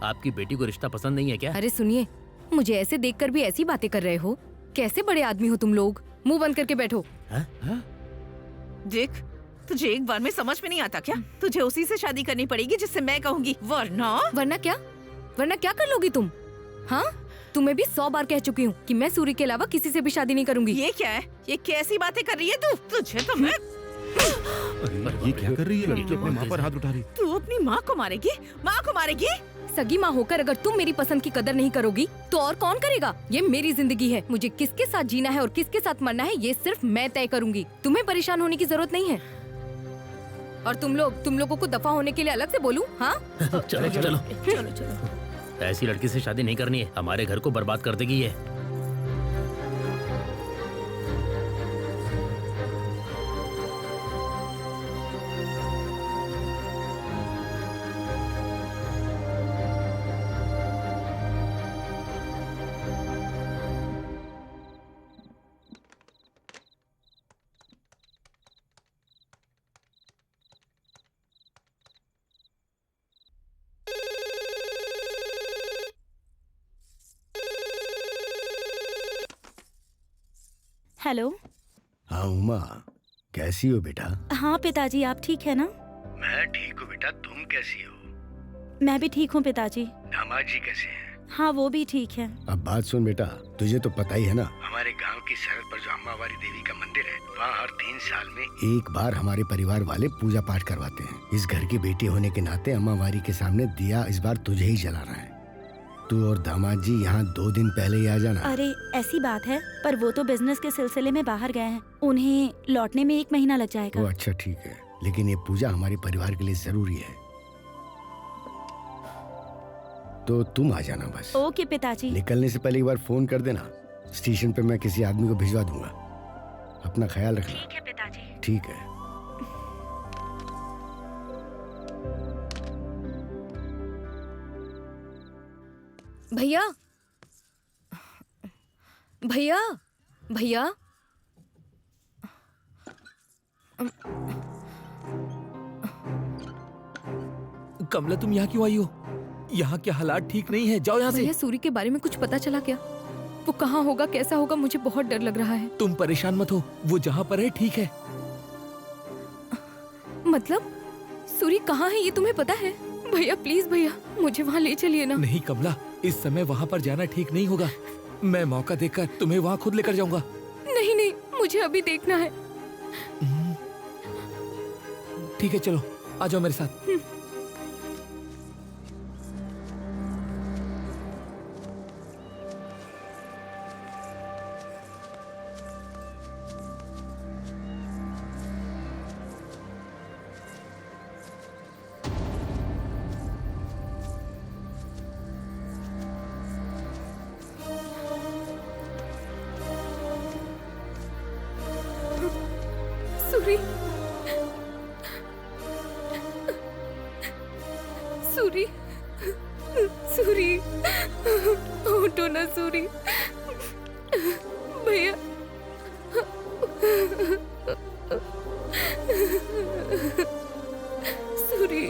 आपकी बेटी को रिश्ता पसंद नहीं है क्या? अरे सुनिए, मुझे ऐसे देखकर भी ऐसी बातें कर रहे हो? कैसे बड़े आदमी हो तुम लोग? मुंह बंद करके बैठो। देख, तुझे एक बार में समझ में नहीं आता क्या? तुझे उसी से शादी करनी पड़ेगी जिससे मैं कहूँगी, वरना क्या कर लोगी तुम? हाँ, तुम्हें भी 100 बार कह चुकी हूँ कि मैं सूरी के अलावा किसी से भी शादी नहीं करूंगी। ये क्या है? ये कैसी बातें कर रही है तू? तुझे तो मैं ये क्या कर रही है? लड़की अपनी माँ पर हाथ उठा रही। तू अपनी माँ को मारेगी? माँ को मारेगी? सगी माँ होकर अगर तुम मेरी पसंद की कदर नहीं करोगी तो और कौन करेगा? ये मेरी जिंदगी है, मुझे किसके साथ जीना है और किसके साथ मरना है ये सिर्फ मैं तय करूंगी। तुम्हें परेशान होने की जरूरत नहीं है। और तुम लोगों को दफा होने के लिए अलग से बोलूं? हाँ? चलो चलो चलो। ऐसी लड़की से शादी नहीं करनी है, हमारे घर को बर्बाद कर देगी ये। हेलो। हाँ उमा, कैसी हो बेटा? हाँ पिताजी, आप ठीक है ना? मैं ठीक हूँ बेटा, तुम कैसी हो? मैं भी ठीक हूँ पिताजी। दामाद जी कैसे हैं? हाँ, वो भी ठीक है। अब बात सुन बेटा, तुझे तो पता ही है ना, हमारे गांव की सरहद पर जो अम्मावारी देवी का मंदिर है, वहाँ हर 3 साल में एक बार हमारे परिवार वाले पूजा पाठ करवाते हैं। इस घर की बेटी होने के नाते अम्मावारी के सामने दिया इस बार तुझे ही जलाना है। तू और दामाद जी यहाँ 2 दिन पहले ही आ जाना। अरे ऐसी बात है, पर वो तो बिजनेस के सिलसिले में बाहर गए हैं, उन्हें लौटने में 1 महीना लग जाएगा। वो अच्छा ठीक है, लेकिन ये पूजा हमारे परिवार के लिए जरूरी है। तो तुम आ जाना बस। ओके पिताजी। निकलने से पहले एक बार फोन कर देना, स्टेशन पे मैं किसी आदमी को भिजवा दूंगा। अपना ख्याल रखना। ठीक है पिताजी। ठीक है। भैया भैया भैया कमला तुम यहाँ क्यों आई हो? यहाँ के हालात ठीक नहीं है, जाओ यहाँ से। भैया सूरी के बारे में कुछ पता चला क्या? वो कहाँ होगा, कैसा होगा? मुझे बहुत डर लग रहा है। तुम परेशान मत हो, वो जहाँ पर है ठीक है। मतलब सूरी कहाँ है ये तुम्हें पता है? भैया प्लीज भैया मुझे वहाँ ले चलिए ना। नहीं कमला, इस समय वहाँ पर जाना ठीक नहीं होगा। मैं मौका देखकर तुम्हें वहाँ खुद लेकर जाऊंगा। नहीं नहीं, मुझे अभी देखना है। ठीक है चलो, आ जाओ मेरे साथ। सूरी सूरी सूरी उठो ना सूरी। भैया सूरी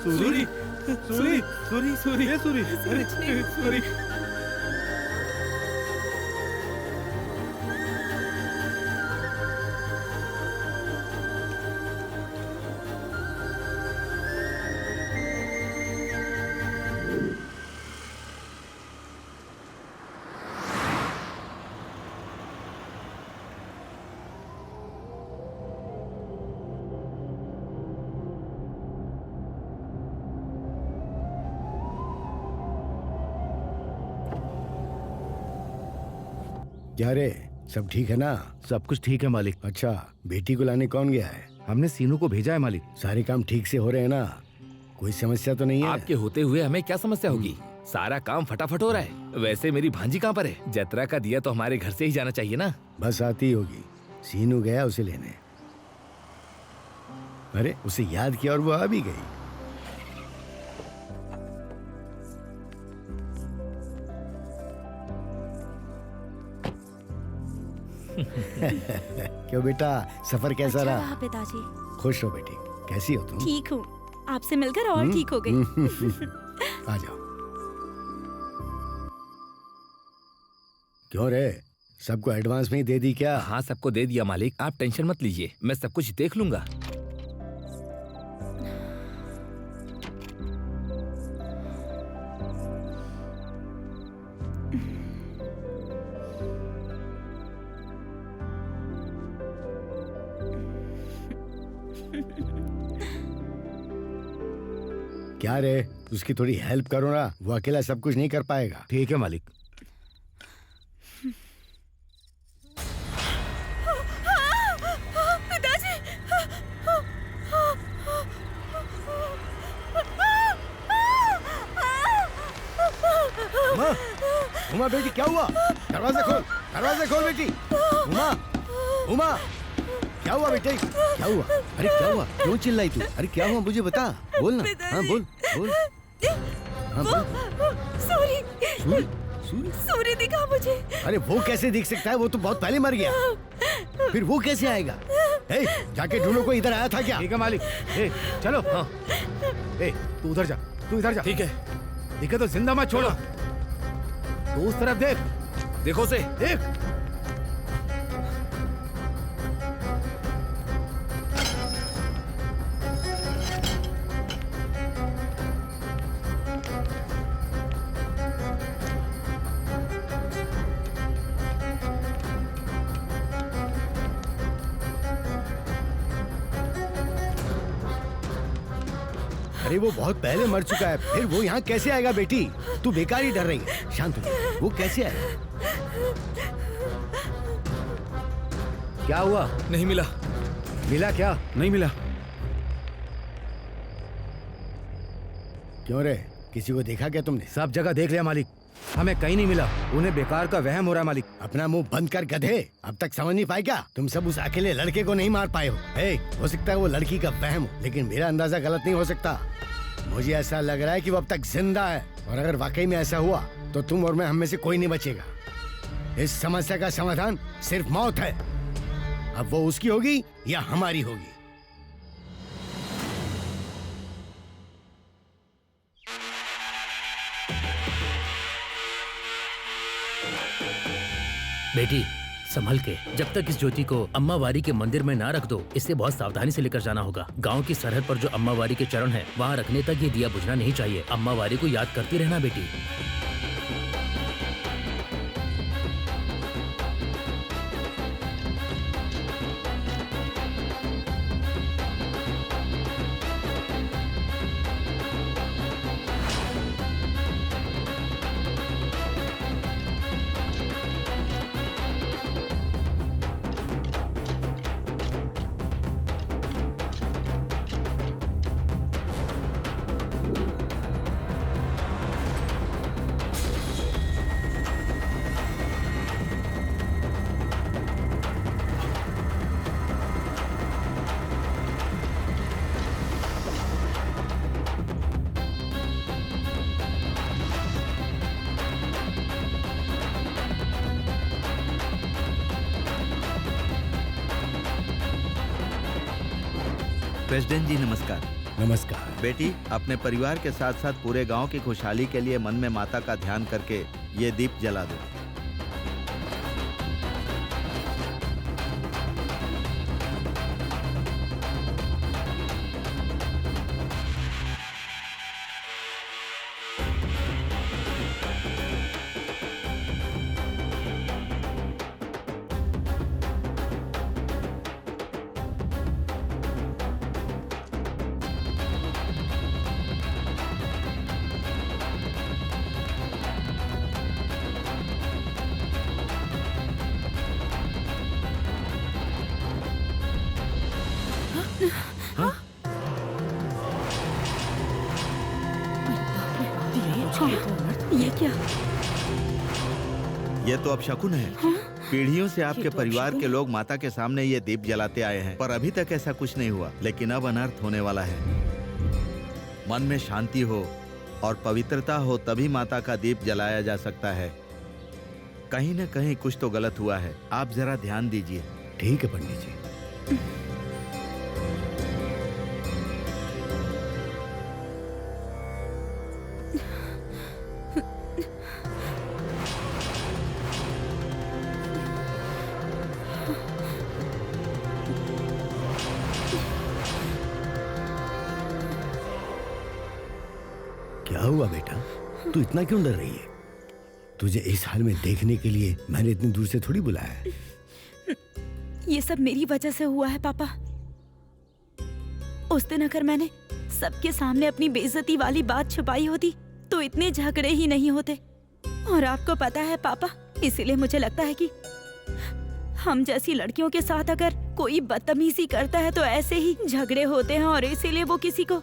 सूरी सूरी सूरी सूरी ये सूरी, अरे सूरी। क्या रे, सब ठीक है ना? सब कुछ ठीक है मालिक। अच्छा, बेटी को लाने कौन गया है? हमने सीनू को भेजा है मालिक। सारे काम ठीक से हो रहे हैं ना? कोई समस्या तो नहीं है? आपके होते हुए हमें क्या समस्या होगी? सारा काम फटाफट हो रहा है। वैसे मेरी भांजी कहाँ पर है? जतरा का दिया तो हमारे घर से ही जाना चाहिए ना। बस आती होगी, सीनू गया उसे लेने। अरे उसे याद किया और वो आ भी गई। क्यों बेटा, सफर कैसा अच्छा रहा? रहा पिताजी। खुश हो बेटी, कैसी हो तुम? ठीक हूँ, आपसे मिलकर और ठीक हो गई। आ जाओ। क्यों रे, सबको एडवांस में ही दे दी क्या? हाँ सबको दे दिया मालिक, आप टेंशन मत लीजिए, मैं सब कुछ देख लूंगा। क्या रे, उसकी थोड़ी हेल्प करो ना, वो अकेला सब कुछ नहीं कर पाएगा। ठीक है मालिक। पिताजी उमा बेटी क्या हुआ? दरवाजा खोल, दरवाजा खोल बेटी। उमा, उमा, क्या हुआ बेटे? क्या हुआ? अरे क्या हुआ? क्यों चिल्लाई तू? अरे क्या हुआ मुझे बता, बोल ना। हाँ बोल, बोल। हाँ बोल। सूरी सूरी, सूरी, सूरी दिखा मुझे। अरे वो कैसे दिख सकता है? वो तो बहुत पहले मर गया। फिर वो कैसे आएगा? ए, जाके ढूंढो, कोई इधर आया था क्या? ठीक है मालिक। ए, चलो। हाँ। ए, तू उधर जा, तू इधर जा। ठीक है। दिखे तो जिंदा मत छोड़ो। तू उस तरफ देख, देखो से। देख। अरे वो बहुत पहले मर चुका है, फिर वो यहाँ कैसे आएगा बेटी? तू बेकार ही डर रही है। शांत हो जा। वो कैसे आएगा? क्या हुआ? नहीं मिला। मिला क्या? नहीं मिला। क्यों रे, किसी को देखा क्या तुमने? सब जगह देख लिया मालिक, हमें कहीं नहीं मिला। उन्हें बेकार का वहम हो रहा है मालिक। अपना मुंह बंद कर गधे, अब तक समझ नहीं पाए क्या? तुम सब उस अकेले लड़के को नहीं मार पाए हो। हो सकता है वो लड़की का वहम हो, लेकिन मेरा अंदाजा गलत नहीं हो सकता। मुझे ऐसा लग रहा है कि वो अब तक जिंदा है, और अगर वाकई में ऐसा हुआ तो तुम और मैं, हम में से कोई नहीं बचेगा। इस समस्या का समाधान सिर्फ मौत है। अब वो उसकी होगी या हमारी होगी। बेटी संभल के, जब तक इस ज्योति को अम्मा वारी के मंदिर में ना रख दो, इसे बहुत सावधानी से लेकर जाना होगा। गांव की सरहद पर जो अम्मा वारी के चरण हैं, वहाँ रखने तक ये दिया बुझना नहीं चाहिए। अम्मा वारी को याद करती रहना बेटी। प्रेसिडेंट जी नमस्कार। नमस्कार बेटी, अपने परिवार के साथ साथ पूरे गांव की खुशहाली के लिए मन में माता का ध्यान करके ये दीप जला दो। ये क्या? ये तो अब शकुन है। पीढ़ियों से आपके परिवार के लोग माता के सामने ये दीप जलाते आए हैं, पर अभी तक ऐसा कुछ नहीं हुआ। लेकिन अब अनर्थ होने वाला है। मन में शांति हो और पवित्रता हो तभी माता का दीप जलाया जा सकता है। कहीं न कहीं कुछ तो गलत हुआ है। आप जरा ध्यान दीजिए। ठीक है पंडित जी। क्या हुआ बेटा, तू इतना क्यों डर रही है? तुझे इस हाल में देखने के लिए मैंने इतनी दूर से थोड़ी बुलाया है। ये सब मेरी वजह से हुआ है पापा। उस दिन अगर मैंने सबके सामने अपनी बेइज्जती वाली बात छुपाई होती तो इतने झगड़े ही नहीं होते। और आपको पता है पापा, इसीलिए मुझे लगता है कि हम जैसी लड़कियों के साथ अगर कोई बदतमीजी करता है तो ऐसे ही झगड़े होते हैं, और इसीलिए वो किसी को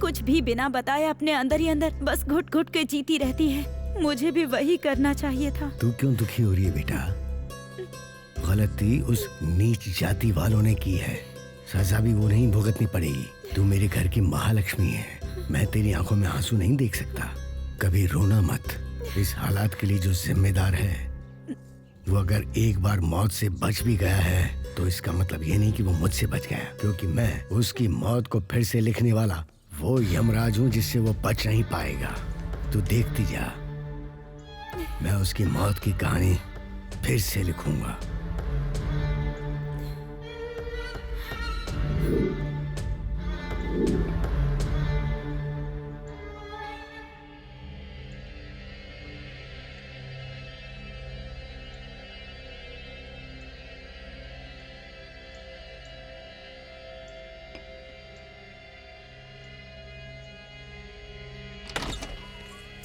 कुछ भी बिना बताए अपने अंदर ही अंदर बस घुट घुट के जीती रहती है। मुझे भी वही करना चाहिए था। तू क्यों दुखी हो रही है बेटा? गलती उस नीच जाति वालों ने की है, सजा भी वो नहीं भुगतनी पड़ेगी। तू मेरे घर की महालक्ष्मी है, मैं तेरी आंखों में आंसू नहीं देख सकता। कभी रोना मत। इस हालात के लिए जो जिम्मेदार है वो अगर एक बार मौत से बच भी गया है तो इसका मतलब ये नहीं कि वो मुझसे बच गया, क्योंकि मैं उसकी मौत को फिर से लिखने वाला वो यमराज हूँ जिससे वो बच नहीं पाएगा। तू देखती जा, मैं उसकी मौत की कहानी फिर से लिखूंगा।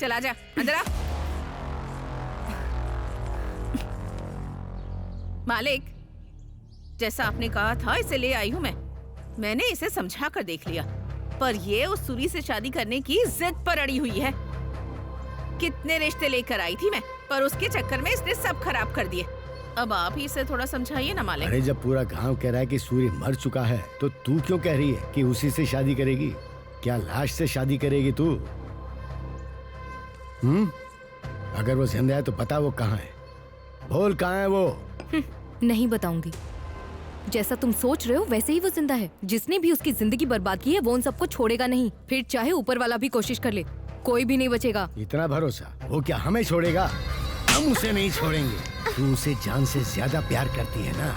चला जा, अंदर आ। मालिक, जैसा आपने कहा था इसे ले आई हूँ मैं। मैंने इसे समझा कर देख लिया, पर ये उस सूरी से शादी करने की जिद पर अड़ी हुई है। कितने रिश्ते लेकर आई थी मैं, पर उसके चक्कर में इसने सब खराब कर दिए। अब आप ही इसे थोड़ा समझाइए ना मालिक। अरे जब पूरा गांव कह रहा है कि सूर्य मर चुका है, तो तू क्यों कह रही है कि उसी से शादी करेगी? क्या लाश से शादी करेगी तू? अगर वो जिंदा है तो बता वो कहाँ है, बोल कहाँ है वो। नहीं बताऊंगी। जैसा तुम सोच रहे हो वैसे ही वो जिंदा है। जिसने भी उसकी जिंदगी बर्बाद की है वो उन सबको छोड़ेगा नहीं, फिर चाहे ऊपर वाला भी कोशिश कर ले, कोई भी नहीं बचेगा। इतना भरोसा? वो क्या हमें छोड़ेगा? हम उसे नहीं छोड़ेंगे। तू उसे जान से ज्यादा प्यार करती है ना,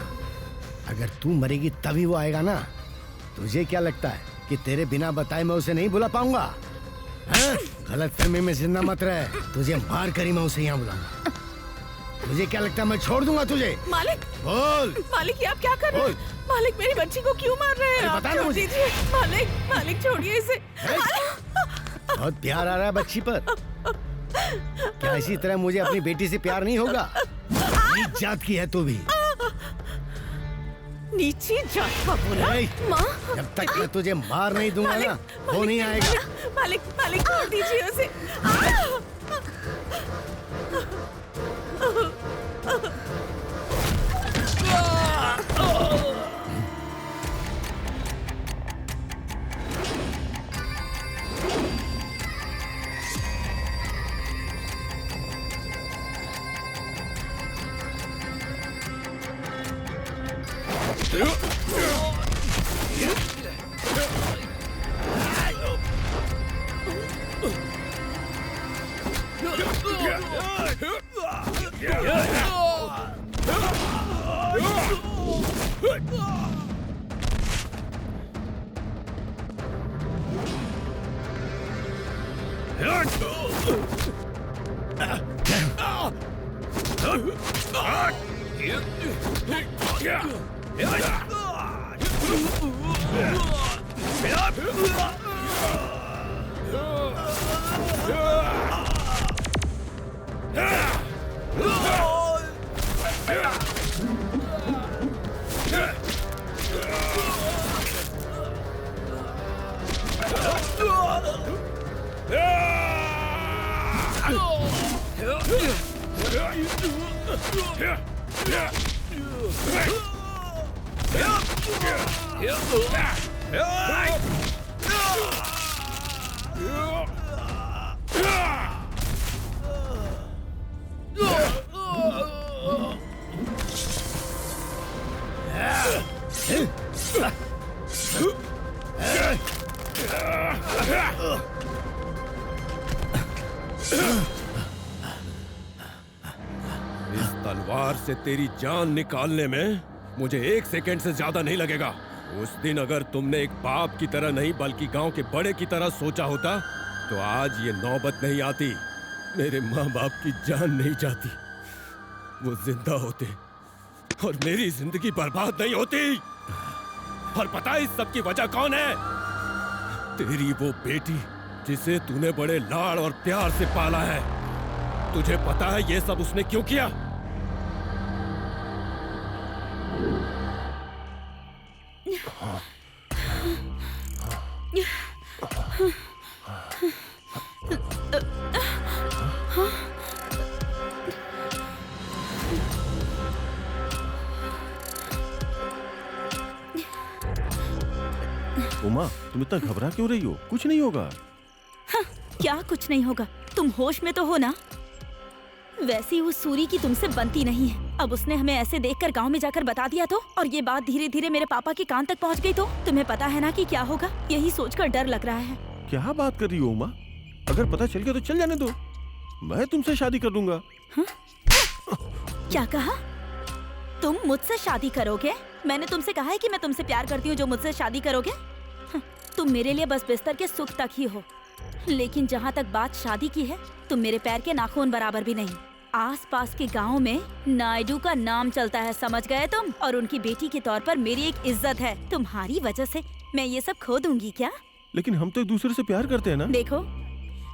अगर तू मरेगी तभी वो आएगा ना। तुझे क्या लगता है कि तेरे बिना बताए मैं उसे नहीं बुला पाऊंगा? गलत फहमी में जिंदा मत रहे, तुझे मार कर ही मैं उसे यहाँ बुलाऊंगा। तुझे क्या लगता है मैं छोड़ दूंगा तुझे? मालिक, बोल। मालिक ये आप क्या कर रहे हैं? मालिक मेरी बच्ची को क्यों मार रहे हैं? आप बता ना छोड़ मुझे। दीजिए। मालिक, मालिक छोड़िए इसे। बहुत प्यार आ रहा है बच्ची पर। क्या इसी तरह मुझे अपनी बेटी से प्यार नहीं होगा? नीच जात की है तू भी। नीची जात का बोला? माँ, जब तक मैं तुझे मार नहीं दूंगा ना, वो नहीं आएगा। मालिक, मालिक छोड़ दीजिए उसे। इस तलवार से तेरी जान निकालने में मुझे 1 सेकंड से ज्यादा नहीं लगेगा। उस दिन अगर तुमने एक बाप की तरह नहीं बल्कि गांव के बड़े की तरह सोचा होता तो आज ये नौबत नहीं आती। मेरे माँ बाप की जान नहीं जाती, वो जिंदा होते और मेरी जिंदगी बर्बाद नहीं होती। और पता है इस सब की वजह कौन है? तेरी वो बेटी जिसे तूने बड़े लाड़ और प्यार से पाला है। तुझे पता है ये सब उसने क्यों किया? उमा, तुम इतना घबरा क्यों रही हो? कुछ नहीं होगा। हाँ, क्या कुछ नहीं होगा? तुम होश में तो हो ना? वैसी वो सूरी की तुमसे बनती नहीं है। अब उसने हमें ऐसे देखकर गांव में जाकर बता दिया तो, और ये बात धीरे धीरे मेरे पापा के कान तक पहुंच गई तो तुम्हें पता है ना कि क्या होगा? यही सोचकर डर लग रहा है। क्या बात कर रही हो उमा? अगर पता चल गया तो चल जाने दो, मैं तुमसे शादी कर लूंगा। हाँ? क्या कहा? तुम मुझसे शादी करोगे? मैंने तुमसे कहा है कि मैं तुमसे प्यार करती हूँ जो मुझसे शादी करोगे? हाँ, तुम मेरे लिए बस बिस्तर के सुख तक ही हो, लेकिन जहाँ तक बात शादी की है, तुम मेरे पैर के नाखून बराबर भी नहीं। आसपास के गांव में नायडू का नाम चलता है, समझ गए तुम? और उनकी बेटी के तौर पर मेरी एक इज्जत है। तुम्हारी वजह से मैं ये सब खो दूंगी क्या? लेकिन हम तो एक दूसरे से प्यार करते हैं ना। देखो,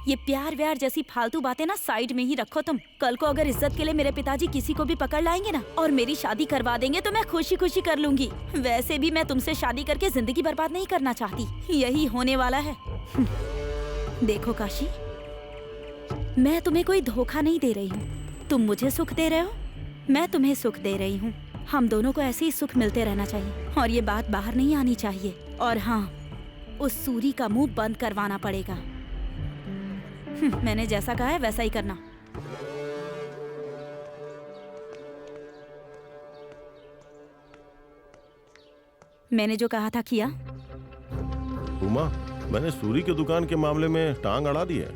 ये प्यार व्यार जैसी फालतू बातें ना साइड में ही रखो तुम। कल को अगर इज्जत के लिए मेरे पिताजी किसी को भी पकड़ लाएंगे ना और मेरी शादी करवा देंगे तो मैं खुशी खुशी कर लूंगी। वैसे भी मैं तुमसे शादी करके जिंदगी बर्बाद नहीं करना चाहती, यही होने वाला है। देखो काशी, मैं तुम्हें कोई धोखा नहीं दे रही हूँ। तुम मुझे सुख दे रहे हो, मैं तुम्हें सुख दे रही हूँ। हम दोनों को ऐसे ही सुख मिलते रहना चाहिए और ये बात बाहर नहीं आनी चाहिए। और हाँ, उस सूरी का मुंह बंद करवाना पड़ेगा। मैंने जैसा कहा है वैसा ही करना। मैंने जो कहा था किया? उमा, मैंने सूरी के दुकान के मामले में टांग अड़ा दी है।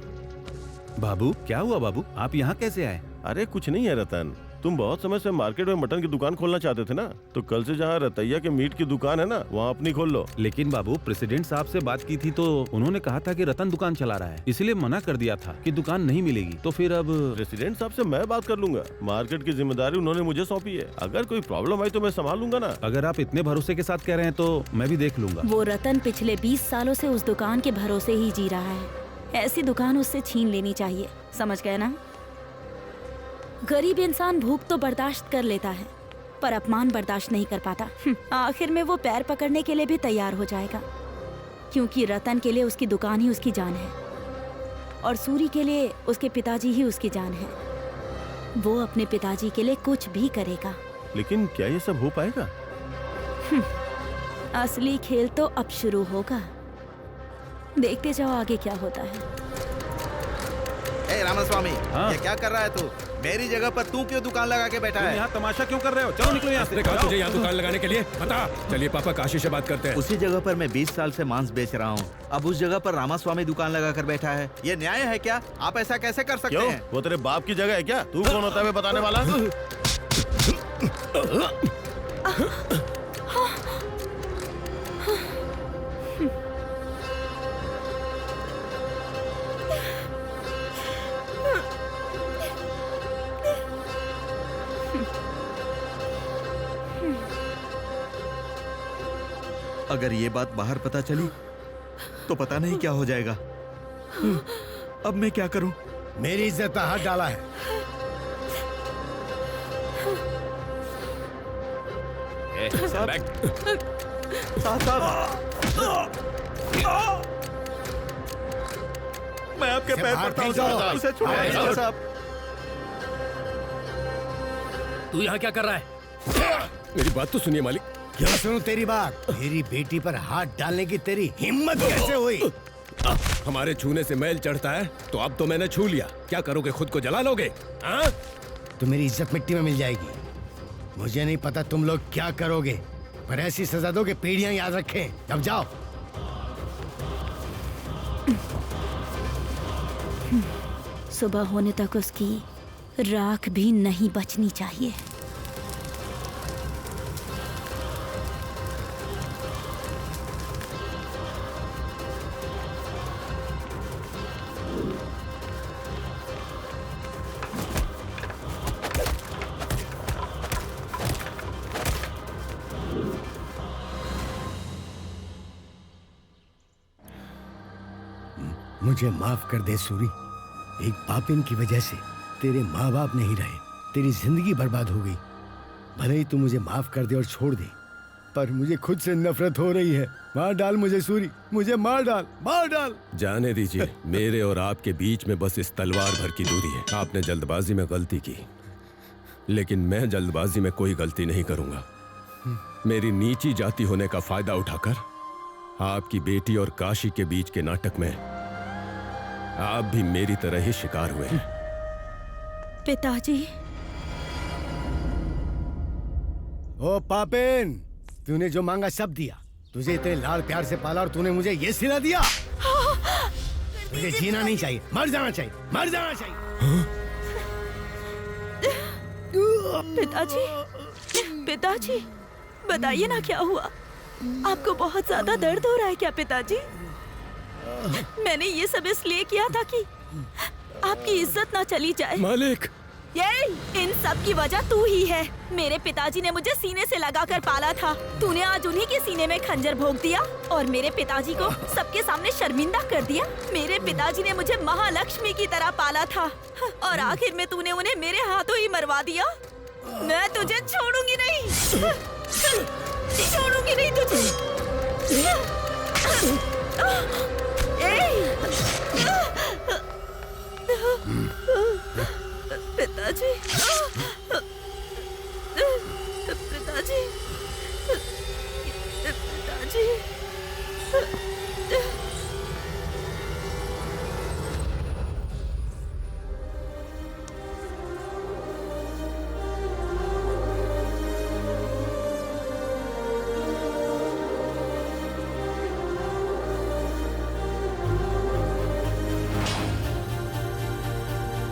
बाबू क्या हुआ बाबू, आप यहाँ कैसे आए? अरे कुछ नहीं है रतन, तुम बहुत समय से मार्केट में मटन की दुकान खोलना चाहते थे ना, तो कल से जहाँ रतैया के मीट की दुकान है ना, वहाँ अपनी खोल लो। लेकिन बाबू, प्रेसिडेंट साहब से बात की थी तो उन्होंने कहा था कि रतन दुकान चला रहा है, इसलिए मना कर दिया था कि दुकान नहीं मिलेगी। तो फिर अब प्रेसिडेंट साहब से मैं बात कर लूंगा, मार्केट की जिम्मेदारी उन्होंने मुझे सौंपी है। अगर कोई प्रॉब्लम आई तो मैं संभाल लूंगा ना। अगर आप इतने भरोसे के साथ कह रहे हैं तो मैं भी देख लूंगा। वो रतन पिछले 20 सालों से उस दुकान के भरोसे ही जी रहा है। ऐसी दुकान उससे छीन लेनी चाहिए, समझ गए ना? गरीब इंसान भूख तो बर्दाश्त कर लेता है पर अपमान बर्दाश्त नहीं कर पाता। आखिर में वो पैर पकड़ने के लिए भी तैयार हो जाएगा, क्योंकि रतन के लिए उसकी दुकान ही उसकी जान है और सूरी के लिए उसके पिताजी ही उसकी जान है। वो अपने पिताजी के लिए कुछ भी करेगा। लेकिन क्या ये सब हो पाएगा? असली खेल तो अब शुरू होगा, देखते जाओ आगे क्या होता है। ए रामास्वामी, ये क्या कर रहा है तू? मेरी जगह पर तू क्यों दुकान लगा के बैठा है? यहाँ तमाशा क्यों कर रहे हो? चलो निकलो यहाँ से। कहा तुझे यहाँ दुकान लगाने के लिए? बता। चलिए पापा, काशी से बात करते हैं। उसी जगह पर मैं 20 साल से मांस बेच रहा हूँ, अब उस जगह पर रामास्वामी दुकान लगा कर बैठा है। ये न्याय है क्या? आप ऐसा कैसे कर सकते हैं? वो तेरे बाप की जगह है क्या? तू कौन होता है बताने वाला? अगर ये बात बाहर पता चली तो पता नहीं क्या हो जाएगा। अब मैं क्या करूं? मेरी इज्जत पर हाथ डाला है। मैं आपके पैर पड़ता हूं साहब, उसे छोड़िए साहब। तू यहाँ क्या कर रहा है? मेरी बात तो सुनिए मालिक। क्यों सुनूं तेरी बात? मेरी बेटी पर हाथ डालने की तेरी हिम्मत कैसे हुई? हमारे छूने से मैल चढ़ता है तो अब तो मैंने छू लिया, क्या करोगे? खुद को जला लोगे? तो मेरी इज्जत मिट्टी में मिल जाएगी। मुझे नहीं पता तुम लोग क्या करोगे, पर ऐसी सजा दो कि पीढ़ियां याद रखें। अब जाओ। सुबह होने तक उसकी राख भी नहीं बचनी चाहिए। मुझे माफ कर दे सूरी, एक पापिन की वजह से तेरे माँ बाप नहीं रहे, तेरी जिंदगी बर्बाद हो गई। भले ही तू मुझे माफ कर दे और छोड़ दे, पर मुझे खुद से नफरत हो रही है। मार डाल मुझे सूरी, मुझे मार डाल, मार डाल। जाने दीजिए, मेरे और आपके बीच में बस इस तलवार भर की दूरी है। आपने जल्दबाजी में गलती की, लेकिन मैं जल्दबाजी में कोई गलती नहीं करूंगा। मेरी नीची जाति होने का फायदा उठाकर आपकी बेटी और काशी के बीच के नाटक में आप भी मेरी तरह ही शिकार हुए हैं। पिताजी। ओ पापिन, तूने जो मांगा सब दिया। तुझे इतने लाड़ प्यार से पाला और तूने मुझे ये सिला दिया। तुझे जीना नहीं चाहिए, मर जाना चाहिए, मर जाना चाहिए। पिताजी, पिताजी, बताइए ना क्या हुआ? आपको बहुत ज्यादा दर्द हो रहा है क्या पिताजी? मैंने ये सब इसलिए किया था कि आपकी इज्जत ना चली जाए। मालिक, ये इन सब की वजह तू ही है। मेरे पिताजी ने मुझे सीने से लगाकर पाला था। तूने आज उन्हीं के सीने में खंजर भोंक दिया और मेरे पिताजी को सबके सामने शर्मिंदा कर दिया। मेरे पिताजी ने मुझे महालक्ष्मी की तरह पाला था और आखिर में तूने उन्हें मेरे हाथों ही मरवा दिया। मैं तुझे छोड़ूंगी नहीं, छोड़ूंगी नहीं तुझे। पिताजी, पिताजी, पिताजी।